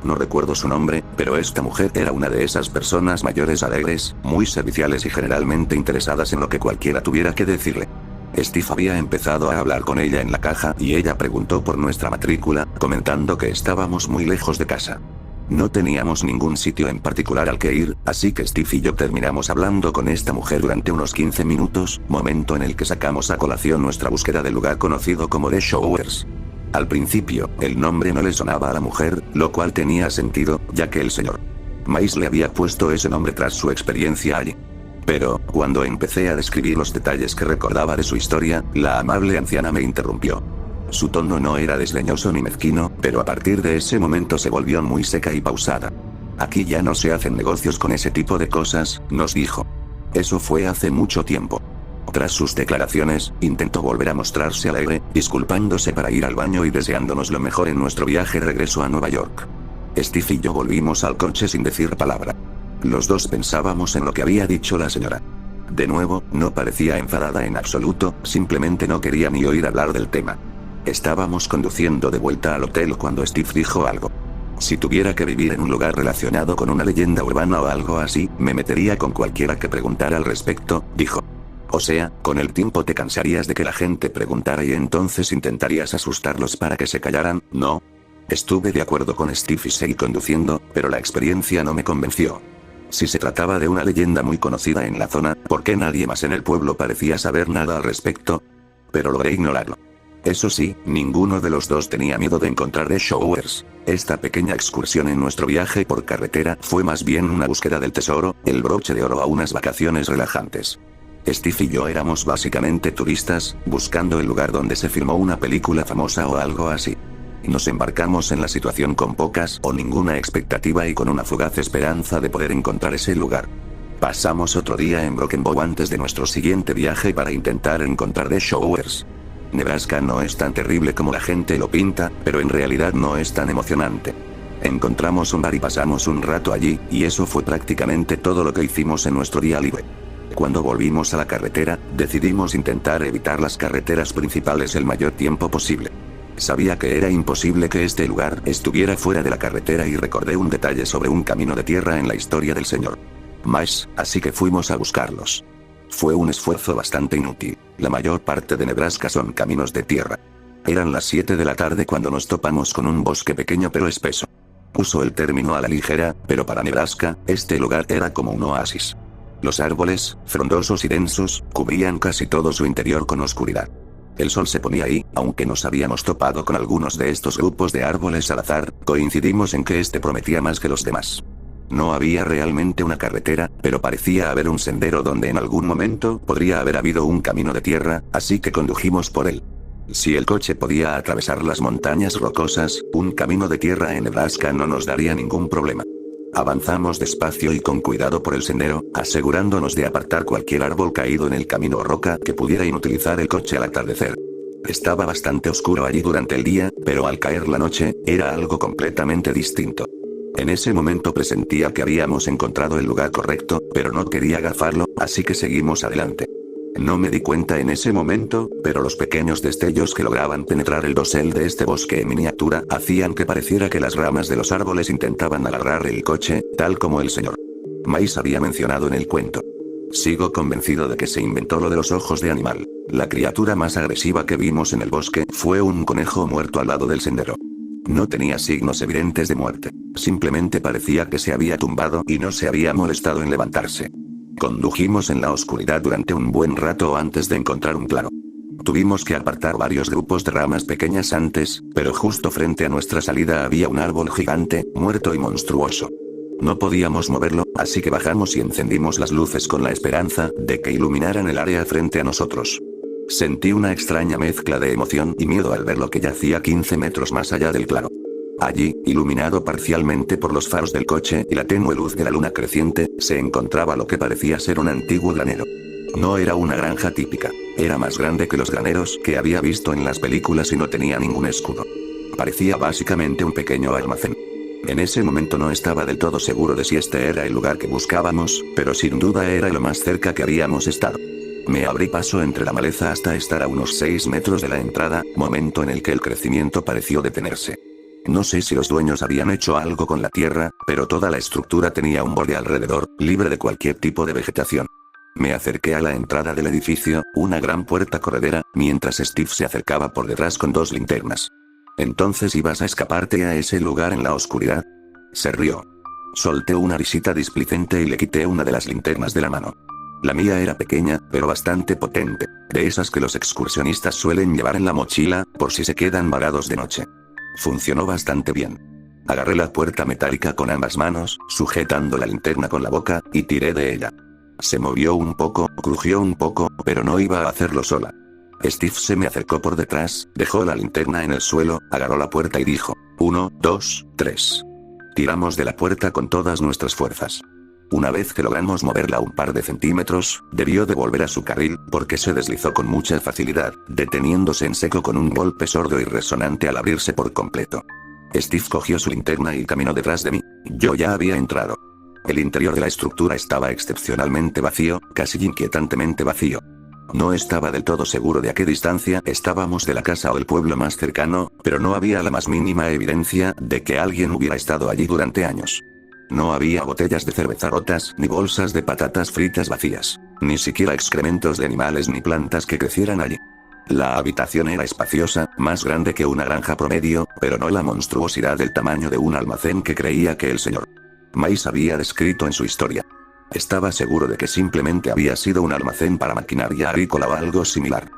No recuerdo su nombre, pero esta mujer era una de esas personas mayores alegres, muy serviciales y generalmente interesadas en lo que cualquiera tuviera que decirle. Steve había empezado a hablar con ella en la caja y ella preguntó por nuestra matrícula, comentando que estábamos muy lejos de casa. No teníamos ningún sitio en particular al que ir, así que Steve y yo terminamos hablando con esta mujer durante unos 15 minutos, momento en el que sacamos a colación nuestra búsqueda del lugar conocido como The Showers. Al principio, el nombre no le sonaba a la mujer, lo cual tenía sentido, ya que el señor Mice le había puesto ese nombre tras su experiencia allí. Pero, cuando empecé a describir los detalles que recordaba de su historia, la amable anciana me interrumpió. Su tono no era desdeñoso ni mezquino, pero a partir de ese momento se volvió muy seca y pausada. Aquí ya no se hacen negocios con ese tipo de cosas, nos dijo. Eso fue hace mucho tiempo. Tras sus declaraciones, intentó volver a mostrarse alegre, disculpándose para ir al baño y deseándonos lo mejor en nuestro viaje de regreso a Nueva York. Steve y yo volvimos al coche sin decir palabra. Los dos pensábamos en lo que había dicho la señora. De nuevo, no parecía enfadada en absoluto, simplemente no quería ni oír hablar del tema. Estábamos conduciendo de vuelta al hotel cuando Steve dijo algo. Si tuviera que vivir en un lugar relacionado con una leyenda urbana o algo así, me metería con cualquiera que preguntara al respecto, dijo. O sea, con el tiempo te cansarías de que la gente preguntara y entonces intentarías asustarlos para que se callaran, ¿no? Estuve de acuerdo con Steve y seguí conduciendo, pero la experiencia no me convenció. Si se trataba de una leyenda muy conocida en la zona, ¿por qué nadie más en el pueblo parecía saber nada al respecto? Pero logré ignorarlo. Eso sí, ninguno de los dos tenía miedo de encontrar The Showers. Esta pequeña excursión en nuestro viaje por carretera fue más bien una búsqueda del tesoro, el broche de oro a unas vacaciones relajantes. Steve y yo éramos básicamente turistas, buscando el lugar donde se filmó una película famosa o algo así. Nos embarcamos en la situación con pocas o ninguna expectativa y con una fugaz esperanza de poder encontrar ese lugar. Pasamos otro día en Broken Bow antes de nuestro siguiente viaje para intentar encontrar The Showers. Nebraska no es tan terrible como la gente lo pinta, pero en realidad no es tan emocionante. Encontramos un bar y pasamos un rato allí, y eso fue prácticamente todo lo que hicimos en nuestro día libre. Cuando volvimos a la carretera, decidimos intentar evitar las carreteras principales el mayor tiempo posible. Sabía que era imposible que este lugar estuviera fuera de la carretera y recordé un detalle sobre un camino de tierra en la historia del Sr. Mice, así que fuimos a buscarlos. Fue un esfuerzo bastante inútil. La mayor parte de Nebraska son caminos de tierra. Eran las 7 de la tarde cuando nos topamos con un bosque pequeño pero espeso. Uso el término a la ligera, pero para Nebraska, este lugar era como un oasis. Los árboles, frondosos y densos, cubrían casi todo su interior con oscuridad. El sol se ponía ahí, aunque nos habíamos topado con algunos de estos grupos de árboles al azar, coincidimos en que este prometía más que los demás. No había realmente una carretera, pero parecía haber un sendero donde en algún momento podría haber habido un camino de tierra, así que condujimos por él. Si el coche podía atravesar las montañas rocosas, un camino de tierra en Nebraska no nos daría ningún problema. Avanzamos despacio y con cuidado por el sendero, asegurándonos de apartar cualquier árbol caído en el camino o roca que pudiera inutilizar el coche al atardecer. Estaba bastante oscuro allí durante el día, pero al caer la noche, era algo completamente distinto. En ese momento presentía que habíamos encontrado el lugar correcto, pero no quería agafarlo, así que seguimos adelante. No me di cuenta en ese momento, pero los pequeños destellos que lograban penetrar el dosel de este bosque en miniatura hacían que pareciera que las ramas de los árboles intentaban agarrar el coche, tal como el Sr. Mice había mencionado en el cuento. Sigo convencido de que se inventó lo de los ojos de animal. La criatura más agresiva que vimos en el bosque fue un conejo muerto al lado del sendero. No tenía signos evidentes de muerte. Simplemente parecía que se había tumbado y no se había molestado en levantarse. Condujimos en la oscuridad durante un buen rato antes de encontrar un claro. Tuvimos que apartar varios grupos de ramas pequeñas antes, pero justo frente a nuestra salida había un árbol gigante, muerto y monstruoso. No podíamos moverlo, así que bajamos y encendimos las luces con la esperanza de que iluminaran el área frente a nosotros. Sentí una extraña mezcla de emoción y miedo al ver lo que yacía 15 metros más allá del claro. Allí, iluminado parcialmente por los faros del coche y la tenue luz de la luna creciente, se encontraba lo que parecía ser un antiguo granero. No era una granja típica. Era más grande que los graneros que había visto en las películas y no tenía ningún escudo. Parecía básicamente un pequeño almacén. En ese momento no estaba del todo seguro de si este era el lugar que buscábamos, pero sin duda era lo más cerca que habíamos estado. Me abrí paso entre la maleza hasta estar a unos 6 metros de la entrada, momento en el que el crecimiento pareció detenerse. No sé si los dueños habían hecho algo con la tierra, pero toda la estructura tenía un borde alrededor, libre de cualquier tipo de vegetación. Me acerqué a la entrada del edificio, una gran puerta corredera, mientras Steve se acercaba por detrás con 2 linternas. ¿Entonces ibas a escaparte a ese lugar en la oscuridad? Se rió. Solté una risita displicente y le quité una de las linternas de la mano. La mía era pequeña, pero bastante potente, de esas que los excursionistas suelen llevar en la mochila, por si se quedan varados de noche. Funcionó bastante bien. Agarré la puerta metálica con ambas manos, sujetando la linterna con la boca, y tiré de ella. Se movió un poco, crujió un poco, pero no iba a hacerlo sola. Steve se me acercó por detrás, dejó la linterna en el suelo, agarró la puerta y dijo: 1, 2, 3. Tiramos de la puerta con todas nuestras fuerzas. Una vez que logramos moverla un par de centímetros, debió de volver a su carril, porque se deslizó con mucha facilidad, deteniéndose en seco con un golpe sordo y resonante al abrirse por completo. Steve cogió su linterna y caminó detrás de mí. Yo ya había entrado. El interior de la estructura estaba excepcionalmente vacío, casi inquietantemente vacío. No estaba del todo seguro de a qué distancia estábamos de la casa o el pueblo más cercano, pero no había la más mínima evidencia de que alguien hubiera estado allí durante años. No había botellas de cerveza rotas, ni bolsas de patatas fritas vacías, ni siquiera excrementos de animales ni plantas que crecieran allí. La habitación era espaciosa, más grande que una granja promedio, pero no la monstruosidad del tamaño de un almacén que creía que el señor Mice había descrito en su historia. Estaba seguro de que simplemente había sido un almacén para maquinaria agrícola o algo similar.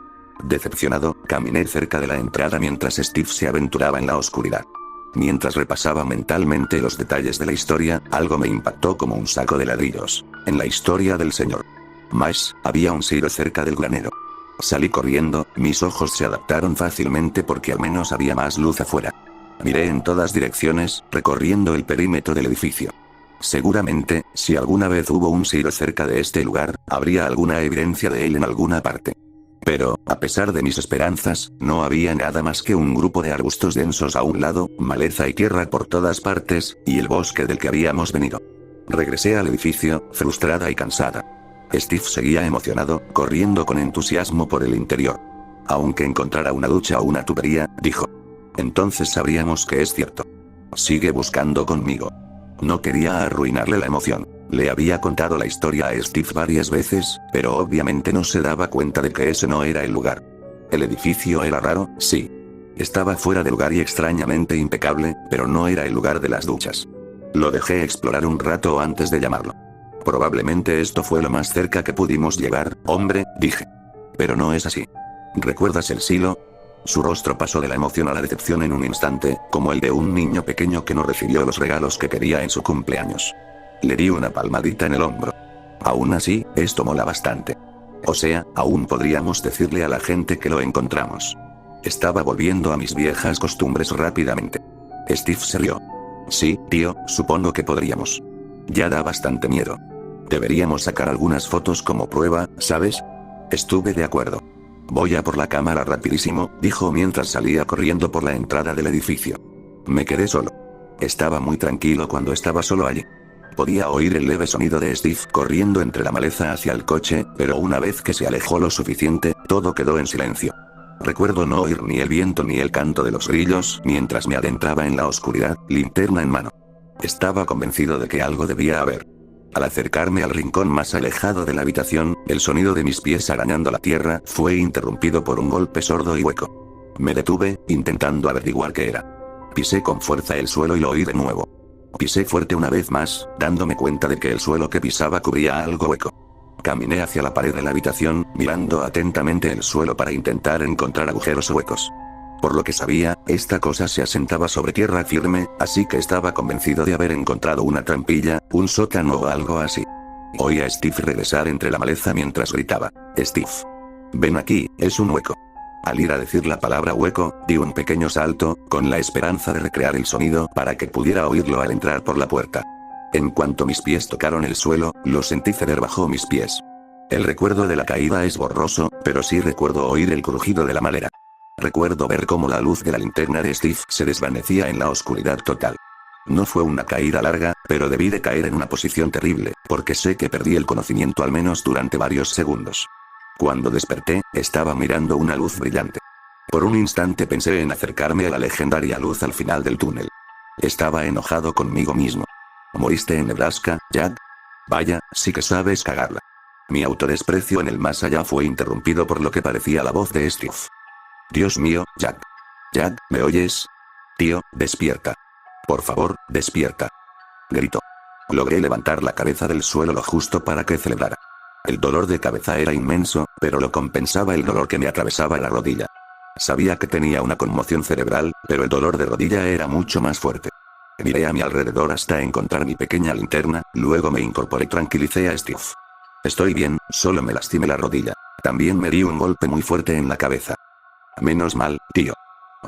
Decepcionado, caminé cerca de la entrada mientras Steve se aventuraba en la oscuridad. Mientras repasaba mentalmente los detalles de la historia, algo me impactó como un saco de ladrillos. En la historia del señor Mice, había un silo cerca del granero. Salí corriendo, mis ojos se adaptaron fácilmente porque al menos había más luz afuera. Miré en todas direcciones, recorriendo el perímetro del edificio. Seguramente, si alguna vez hubo un silo cerca de este lugar, habría alguna evidencia de él en alguna parte. Pero, a pesar de mis esperanzas, no había nada más que un grupo de arbustos densos a un lado, maleza y tierra por todas partes, y el bosque del que habíamos venido. Regresé al edificio, frustrada y cansada. Steve seguía emocionado, corriendo con entusiasmo por el interior. Aunque encontrara una ducha o una tubería, dijo. Entonces sabríamos que es cierto. Sigue buscando conmigo. No quería arruinarle la emoción. Le había contado la historia a Steve varias veces, pero obviamente no se daba cuenta de que ese no era el lugar. El edificio era raro, sí. Estaba fuera de lugar y extrañamente impecable, pero no era el lugar de las duchas. Lo dejé explorar un rato antes de llamarlo. Probablemente esto fue lo más cerca que pudimos llegar, hombre, dije. Pero no es así. ¿Recuerdas el silo? Su rostro pasó de la emoción a la decepción en un instante, como el de un niño pequeño que no recibió los regalos que quería en su cumpleaños. Le di una palmadita en el hombro. Aún así, esto mola bastante. O sea, aún podríamos decirle a la gente que lo encontramos. Estaba volviendo a mis viejas costumbres rápidamente. Steve se rió. Sí, tío, supongo que podríamos. Ya da bastante miedo. Deberíamos sacar algunas fotos como prueba, ¿sabes? Estuve de acuerdo. Voy a por la cámara rapidísimo, dijo mientras salía corriendo por la entrada del edificio. Me quedé solo. Estaba muy tranquilo cuando estaba solo allí. Podía oír el leve sonido de Steve corriendo entre la maleza hacia el coche, pero una vez que se alejó lo suficiente, todo quedó en silencio. Recuerdo no oír ni el viento ni el canto de los grillos mientras me adentraba en la oscuridad, linterna en mano. Estaba convencido de que algo debía haber. Al acercarme al rincón más alejado de la habitación, el sonido de mis pies arañando la tierra fue interrumpido por un golpe sordo y hueco. Me detuve, intentando averiguar qué era. Pisé con fuerza el suelo y lo oí de nuevo. Pisé fuerte una vez más, dándome cuenta de que el suelo que pisaba cubría algo hueco. Caminé hacia la pared de la habitación, mirando atentamente el suelo para intentar encontrar agujeros o huecos. Por lo que sabía, esta cosa se asentaba sobre tierra firme, así que estaba convencido de haber encontrado una trampilla, un sótano o algo así. Oí a Steve regresar entre la maleza mientras gritaba: Steve. Ven aquí, es un hueco. Al ir a decir la palabra hueco, di un pequeño salto, con la esperanza de recrear el sonido para que pudiera oírlo al entrar por la puerta. En cuanto mis pies tocaron el suelo, lo sentí ceder bajo mis pies. El recuerdo de la caída es borroso, pero sí recuerdo oír el crujido de la madera. Recuerdo ver cómo la luz de la linterna de Steve se desvanecía en la oscuridad total. No fue una caída larga, pero debí de caer en una posición terrible, porque sé que perdí el conocimiento al menos durante varios segundos. Cuando desperté, estaba mirando una luz brillante. Por un instante pensé en acercarme a la legendaria luz al final del túnel. Estaba enojado conmigo mismo. ¿Moriste en Nebraska, Jack? Vaya, sí que sabes cagarla. Mi autodesprecio en el más allá fue interrumpido por lo que parecía la voz de Steve. Dios mío, Jack. Jack, ¿me oyes? Tío, despierta. Por favor, despierta. Gritó. Logré levantar la cabeza del suelo lo justo para que celebrara. El dolor de cabeza era inmenso, pero lo compensaba el dolor que me atravesaba la rodilla. Sabía que tenía una conmoción cerebral, pero el dolor de rodilla era mucho más fuerte. Miré a mi alrededor hasta encontrar mi pequeña linterna, luego me incorporé y tranquilicé a Steve. Estoy bien, solo me lastimé la rodilla. También me di un golpe muy fuerte en la cabeza. Menos mal, tío.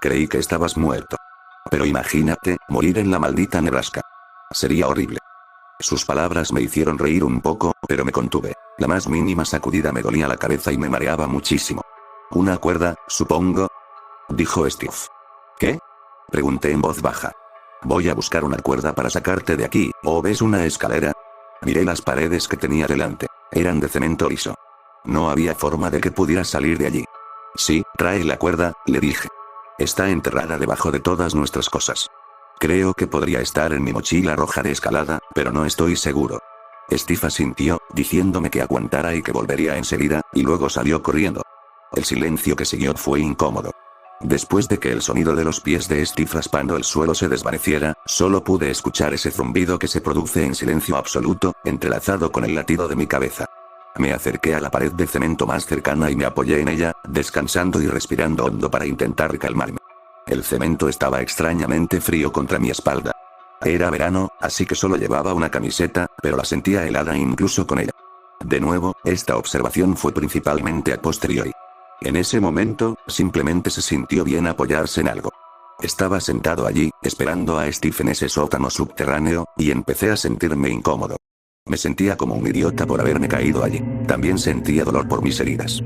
Creí que estabas muerto. Pero imagínate, morir en la maldita Nebraska. Sería horrible. Sus palabras me hicieron reír un poco, pero me contuve. La más mínima sacudida me dolía la cabeza y me mareaba muchísimo. ¿Una cuerda, supongo?, dijo Steve. ¿Qué?, pregunté en voz baja. Voy a buscar una cuerda para sacarte de aquí. ¿O ves una escalera? Miré las paredes que tenía delante. Eran de cemento liso. No había forma de que pudiera salir de allí. Sí, trae la cuerda, le dije. Está enterrada debajo de todas nuestras cosas. Creo que podría estar en mi mochila roja de escalada, pero no estoy seguro. Steve asintió, diciéndome que aguantara y que volvería enseguida, y luego salió corriendo. El silencio que siguió fue incómodo. Después de que el sonido de los pies de Steve raspando el suelo se desvaneciera, solo pude escuchar ese zumbido que se produce en silencio absoluto, entrelazado con el latido de mi cabeza. Me acerqué a la pared de cemento más cercana y me apoyé en ella, descansando y respirando hondo para intentar calmarme. El cemento estaba extrañamente frío contra mi espalda. Era verano, así que solo llevaba una camiseta, pero la sentía helada incluso con ella. De nuevo, esta observación fue principalmente a posteriori. En ese momento, simplemente se sintió bien apoyarse en algo. Estaba sentado allí, esperando a Steve en ese sótano subterráneo, y empecé a sentirme incómodo. Me sentía como un idiota por haberme caído allí. También sentía dolor por mis heridas.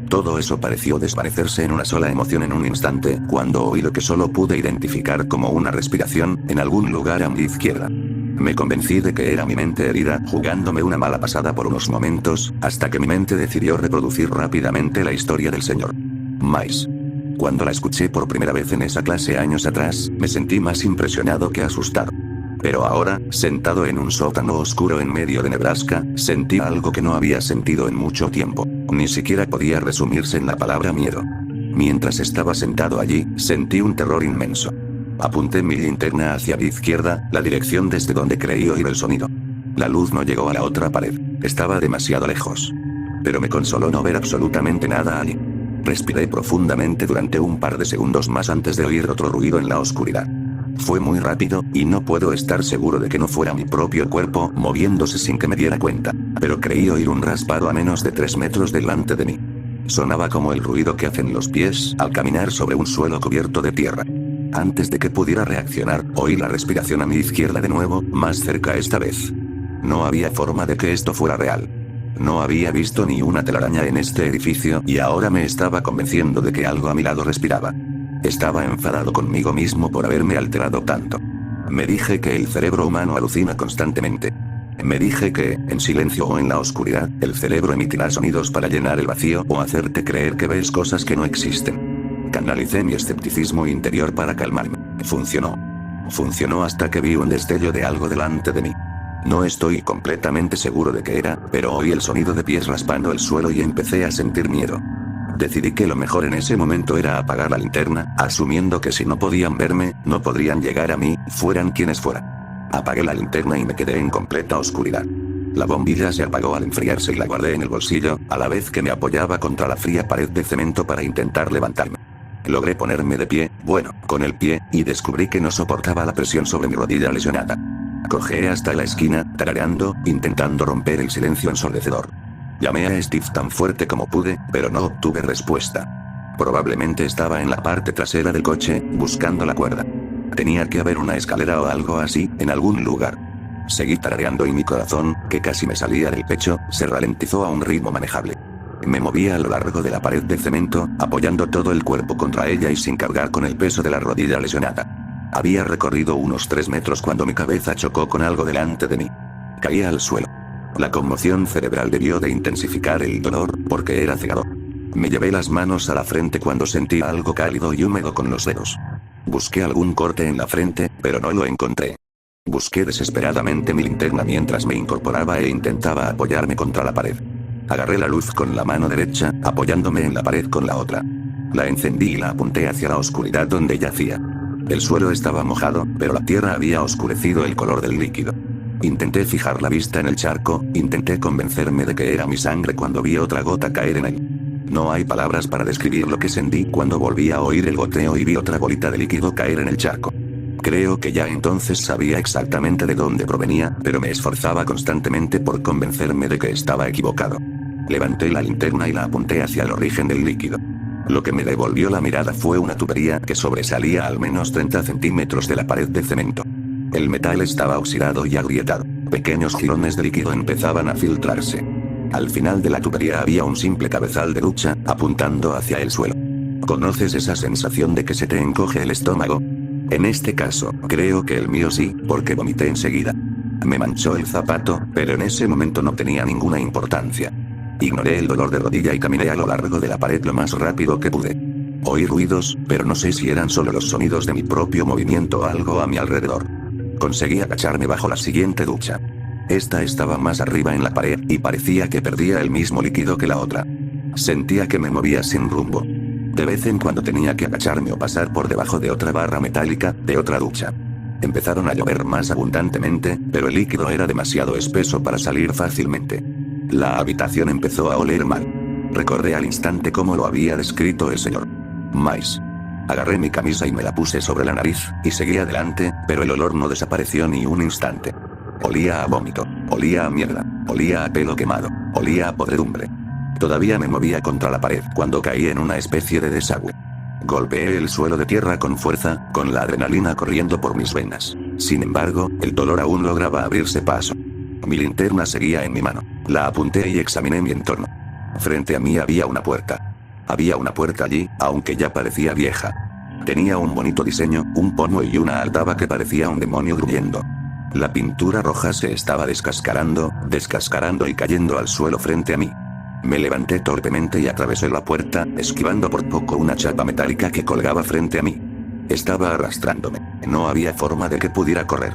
Todo eso pareció desvanecerse en una sola emoción en un instante, cuando oí lo que solo pude identificar como una respiración, en algún lugar a mi izquierda. Me convencí de que era mi mente herida, jugándome una mala pasada por unos momentos, hasta que mi mente decidió reproducir rápidamente la historia del señor Mice. Cuando la escuché por primera vez en esa clase años atrás, me sentí más impresionado que asustado. Pero ahora, sentado en un sótano oscuro en medio de Nebraska, sentí algo que no había sentido en mucho tiempo. Ni siquiera podía resumirse en la palabra miedo. Mientras estaba sentado allí, sentí un terror inmenso. Apunté mi linterna hacia mi izquierda, la dirección desde donde creí oír el sonido. La luz no llegó a la otra pared. Estaba demasiado lejos. Pero me consoló no ver absolutamente nada allí. Respiré profundamente durante un par de segundos más antes de oír otro ruido en la oscuridad. Fue muy rápido, y no puedo estar seguro de que no fuera mi propio cuerpo moviéndose sin que me diera cuenta, pero creí oír un raspado a menos de 3 metros delante de mí. Sonaba como el ruido que hacen los pies al caminar sobre un suelo cubierto de tierra. Antes de que pudiera reaccionar, oí la respiración a mi izquierda de nuevo, más cerca esta vez. No había forma de que esto fuera real. No había visto ni una telaraña en este edificio, y ahora me estaba convenciendo de que algo a mi lado respiraba. Estaba enfadado conmigo mismo por haberme alterado tanto. Me dije que el cerebro humano alucina constantemente. Me dije que, en silencio o en la oscuridad, el cerebro emitirá sonidos para llenar el vacío o hacerte creer que ves cosas que no existen. Canalicé mi escepticismo interior para calmarme. Funcionó. Funcionó hasta que vi un destello de algo delante de mí. No estoy completamente seguro de qué era, pero oí el sonido de pies raspando el suelo y empecé a sentir miedo. Decidí que lo mejor en ese momento era apagar la linterna, asumiendo que si no podían verme, no podrían llegar a mí, fueran quienes fueran. Apagué la linterna y me quedé en completa oscuridad. La bombilla se apagó al enfriarse y la guardé en el bolsillo, a la vez que me apoyaba contra la fría pared de cemento para intentar levantarme. Logré ponerme de pie, bueno, con el pie, y descubrí que no soportaba la presión sobre mi rodilla lesionada. Cojeé hasta la esquina, tarareando, intentando romper el silencio ensordecedor. Llamé a Steve tan fuerte como pude, pero no obtuve respuesta. Probablemente estaba en la parte trasera del coche, buscando la cuerda. Tenía que haber una escalera o algo así, en algún lugar. Seguí tarareando y mi corazón, que casi me salía del pecho, se ralentizó a un ritmo manejable. Me movía a lo largo de la pared de cemento, apoyando todo el cuerpo contra ella y sin cargar con el peso de la rodilla lesionada. Había recorrido unos 3 metros cuando mi cabeza chocó con algo delante de mí. Caí al suelo. La conmoción cerebral debió de intensificar el dolor, porque era cegador. Me llevé las manos a la frente cuando sentí algo cálido y húmedo con los dedos. Busqué algún corte en la frente, pero no lo encontré. Busqué desesperadamente mi linterna mientras me incorporaba e intentaba apoyarme contra la pared. Agarré la luz con la mano derecha, apoyándome en la pared con la otra. La encendí y la apunté hacia la oscuridad donde yacía. El suelo estaba mojado, pero la tierra había oscurecido el color del líquido. Intenté fijar la vista en el charco, intenté convencerme de que era mi sangre cuando vi otra gota caer en él. No hay palabras para describir lo que sentí cuando volví a oír el goteo y vi otra bolita de líquido caer en el charco. Creo que ya entonces sabía exactamente de dónde provenía, pero me esforzaba constantemente por convencerme de que estaba equivocado. Levanté la linterna y la apunté hacia el origen del líquido. Lo que me devolvió la mirada fue una tubería que sobresalía al menos 30 centímetros de la pared de cemento. El metal estaba oxidado y agrietado. Pequeños jirones de líquido empezaban a filtrarse. Al final de la tubería había un simple cabezal de ducha, apuntando hacia el suelo. ¿Conoces esa sensación de que se te encoge el estómago? En este caso, creo que el mío sí, porque vomité enseguida. Me manchó el zapato, pero en ese momento no tenía ninguna importancia. Ignoré el dolor de rodilla y caminé a lo largo de la pared lo más rápido que pude. Oí ruidos, pero no sé si eran solo los sonidos de mi propio movimiento o algo a mi alrededor. Conseguí agacharme bajo la siguiente ducha. Esta estaba más arriba en la pared, y parecía que perdía el mismo líquido que la otra. Sentía que me movía sin rumbo. De vez en cuando tenía que agacharme o pasar por debajo de otra barra metálica, de otra ducha. Empezaron a llover más abundantemente, pero el líquido era demasiado espeso para salir fácilmente. La habitación empezó a oler mal. Recordé al instante cómo lo había descrito el señor Mice. Agarré mi camisa y me la puse sobre la nariz, y seguí adelante, pero el olor no desapareció ni un instante. Olía a vómito, olía a mierda, olía a pelo quemado, olía a podredumbre. Todavía me movía contra la pared cuando caí en una especie de desagüe. Golpeé el suelo de tierra con fuerza, con la adrenalina corriendo por mis venas. Sin embargo, el dolor aún lograba abrirse paso. Mi linterna seguía en mi mano. La apunté y examiné mi entorno. Frente a mí había una puerta. Había una puerta allí, aunque ya parecía vieja. Tenía un bonito diseño, un pomo y una aldaba que parecía un demonio gruñendo. La pintura roja se estaba descascarando y cayendo al suelo frente a mí. Me levanté torpemente y atravesé la puerta, esquivando por poco una chapa metálica que colgaba frente a mí. Estaba arrastrándome. No había forma de que pudiera correr.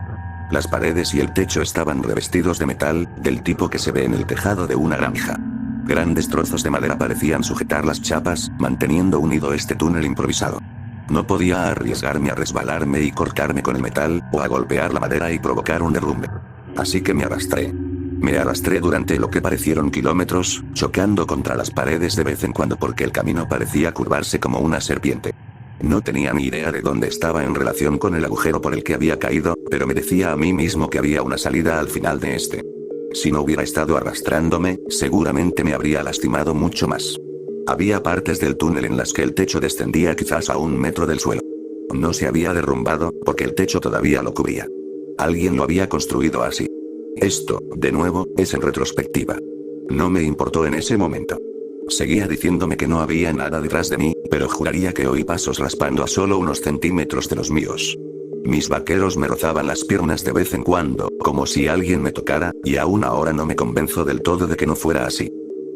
Las paredes y el techo estaban revestidos de metal, del tipo que se ve en el tejado de una granja. Grandes trozos de madera parecían sujetar las chapas, manteniendo unido este túnel improvisado. No podía arriesgarme a resbalarme y cortarme con el metal, o a golpear la madera y provocar un derrumbe. Así que me arrastré. Me arrastré durante lo que parecieron kilómetros, chocando contra las paredes de vez en cuando porque el camino parecía curvarse como una serpiente. No tenía ni idea de dónde estaba en relación con el agujero por el que había caído, pero me decía a mí mismo que había una salida al final de este. Si no hubiera estado arrastrándome, seguramente me habría lastimado mucho más. Había partes del túnel en las que el techo descendía quizás a 1 metro del suelo. No se había derrumbado, porque el techo todavía lo cubría. Alguien lo había construido así. Esto, de nuevo, es en retrospectiva. No me importó en ese momento. Seguía diciéndome que no había nada detrás de mí, pero juraría que oí pasos raspando a solo unos centímetros de los míos. Mis vaqueros me rozaban las piernas de vez en cuando, como si alguien me tocara, y aún ahora no me convenzo del todo de que no fuera así.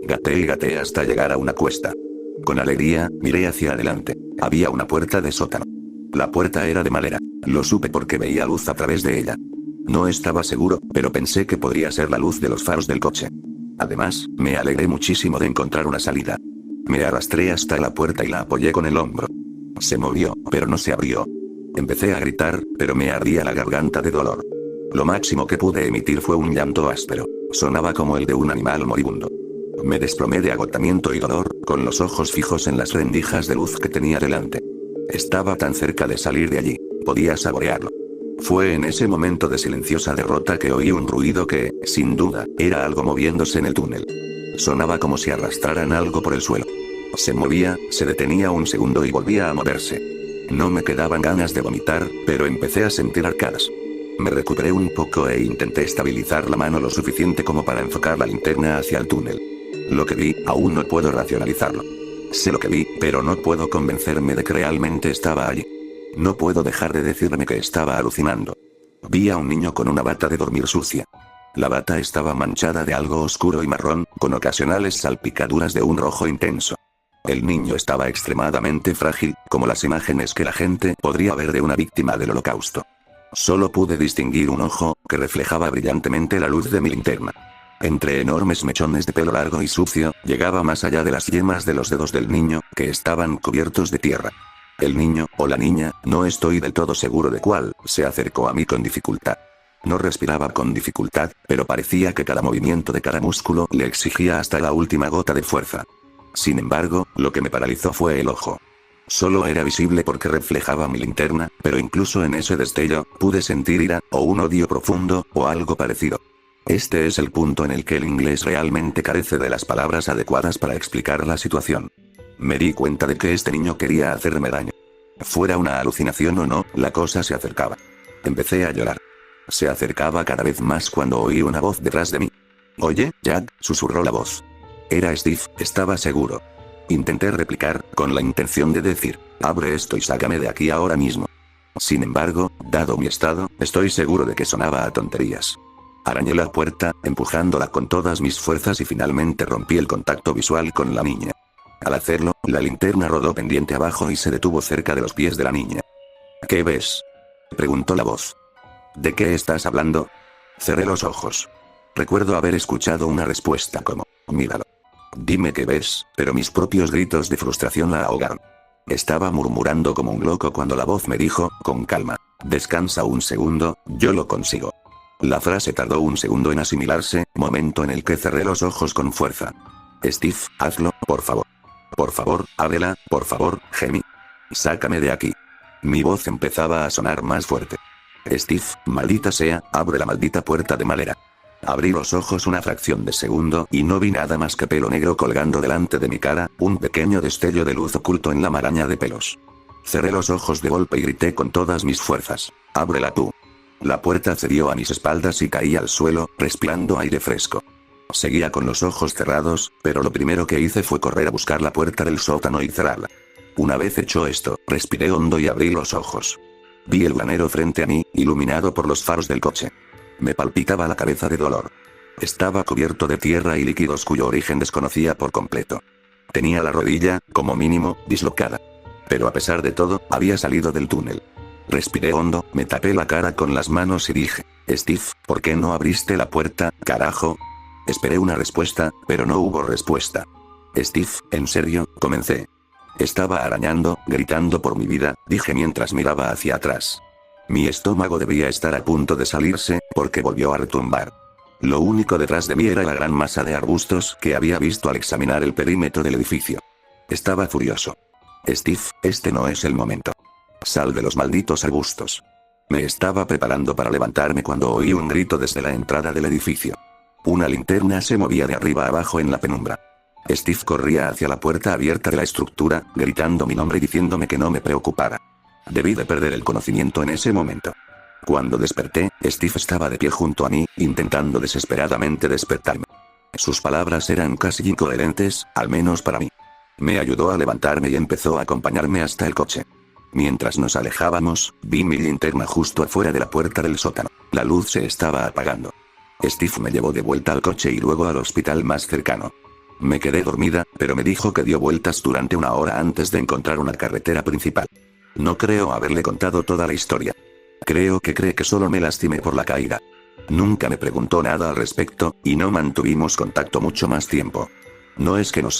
Gateé y gateé hasta llegar a una cuesta. Con alegría, miré hacia adelante. Había una puerta de sótano. La puerta era de madera. Lo supe porque veía luz a través de ella. No estaba seguro, pero pensé que podría ser la luz de los faros del coche. Además, me alegré muchísimo de encontrar una salida. Me arrastré hasta la puerta y la apoyé con el hombro. Se movió, pero no se abrió. Empecé a gritar, pero me ardía la garganta de dolor. Lo máximo que pude emitir fue un llanto áspero. Sonaba como el de un animal moribundo. Me desplomé de agotamiento y dolor, con los ojos fijos en las rendijas de luz que tenía delante. Estaba tan cerca de salir de allí. Podía saborearlo. Fue en ese momento de silenciosa derrota que oí un ruido que, sin duda, era algo moviéndose en el túnel. Sonaba como si arrastraran algo por el suelo. Se movía, se detenía un segundo y volvía a moverse. No me quedaban ganas de vomitar, pero empecé a sentir arcadas. Me recuperé un poco e intenté estabilizar la mano lo suficiente como para enfocar la linterna hacia el túnel. Lo que vi, aún no puedo racionalizarlo. Sé lo que vi, pero no puedo convencerme de que realmente estaba allí. No puedo dejar de decirme que estaba alucinando. Vi a un niño con una bata de dormir sucia. La bata estaba manchada de algo oscuro y marrón, con ocasionales salpicaduras de un rojo intenso. El niño estaba extremadamente frágil, como las imágenes que la gente podría ver de una víctima del Holocausto. Solo pude distinguir un ojo, que reflejaba brillantemente la luz de mi linterna. Entre enormes mechones de pelo largo y sucio, llegaba más allá de las yemas de los dedos del niño, que estaban cubiertos de tierra. El niño, o la niña, no estoy del todo seguro de cuál, se acercó a mí con dificultad. No respiraba con dificultad, pero parecía que cada movimiento de cada músculo le exigía hasta la última gota de fuerza. Sin embargo, lo que me paralizó fue el ojo. Solo era visible porque reflejaba mi linterna, pero incluso en ese destello, pude sentir ira, o un odio profundo, o algo parecido. Este es el punto en el que el inglés realmente carece de las palabras adecuadas para explicar la situación. Me di cuenta de que este niño quería hacerme daño. Fuera una alucinación o no, la cosa se acercaba. Empecé a llorar. Se acercaba cada vez más cuando oí una voz detrás de mí. «Oye, Jack», susurró la voz. Era Steve, estaba seguro. Intenté replicar, con la intención de decir, «Abre esto y sácame de aquí ahora mismo». Sin embargo, dado mi estado, estoy seguro de que sonaba a tonterías. Arañé la puerta, empujándola con todas mis fuerzas y finalmente rompí el contacto visual con la niña. Al hacerlo, la linterna rodó pendiente abajo y se detuvo cerca de los pies de la niña. «¿Qué ves?», preguntó la voz. «¿De qué estás hablando?». Cerré los ojos. Recuerdo haber escuchado una respuesta como, «Míralo». «Dime qué ves», pero mis propios gritos de frustración la ahogaron. Estaba murmurando como un loco cuando la voz me dijo, con calma, «Descansa un segundo, yo lo consigo». La frase tardó un segundo en asimilarse, momento en el que cerré los ojos con fuerza. «Steve, hazlo, por favor. Por favor, ábrela, por favor, gemí. Sácame de aquí». Mi voz empezaba a sonar más fuerte. «Steve, maldita sea, abre la maldita puerta de madera». Abrí los ojos una fracción de segundo y no vi nada más que pelo negro colgando delante de mi cara, un pequeño destello de luz oculto en la maraña de pelos. Cerré los ojos de golpe y grité con todas mis fuerzas, «Ábrela tú». La puerta cedió a mis espaldas y caí al suelo, respirando aire fresco. Seguía con los ojos cerrados, pero lo primero que hice fue correr a buscar la puerta del sótano y cerrarla. Una vez hecho esto, respiré hondo y abrí los ojos. Vi el granero frente a mí, iluminado por los faros del coche. Me palpitaba la cabeza de dolor. Estaba cubierto de tierra y líquidos cuyo origen desconocía por completo. Tenía la rodilla, como mínimo, dislocada. Pero a pesar de todo, había salido del túnel. Respiré hondo, me tapé la cara con las manos y dije, «Steve, ¿por qué no abriste la puerta, carajo?». Esperé una respuesta, pero no hubo respuesta. «Steve, ¿en serio?», comencé. Estaba arañando, gritando por mi vida, dije mientras miraba hacia atrás. Mi estómago debía estar a punto de salirse, porque volvió a retumbar. Lo único detrás de mí era la gran masa de arbustos que había visto al examinar el perímetro del edificio. Estaba furioso. «Steve, este no es el momento. Sal de los malditos arbustos». Me estaba preparando para levantarme cuando oí un grito desde la entrada del edificio. Una linterna se movía de arriba a abajo en la penumbra. Steve corría hacia la puerta abierta de la estructura, gritando mi nombre y diciéndome que no me preocupara. Debí de perder el conocimiento en ese momento. Cuando desperté, Steve estaba de pie junto a mí, intentando desesperadamente despertarme. Sus palabras eran casi incoherentes, al menos para mí. Me ayudó a levantarme y empezó a acompañarme hasta el coche. Mientras nos alejábamos, vi mi linterna justo afuera de la puerta del sótano. La luz se estaba apagando. Steve me llevó de vuelta al coche y luego al hospital más cercano. Me quedé dormida, pero me dijo que dio vueltas durante una hora antes de encontrar una carretera principal. No creo haberle contado toda la historia. Creo que cree que solo me lastimé por la caída. Nunca me preguntó nada al respecto, y no mantuvimos contacto mucho más tiempo. No es que nos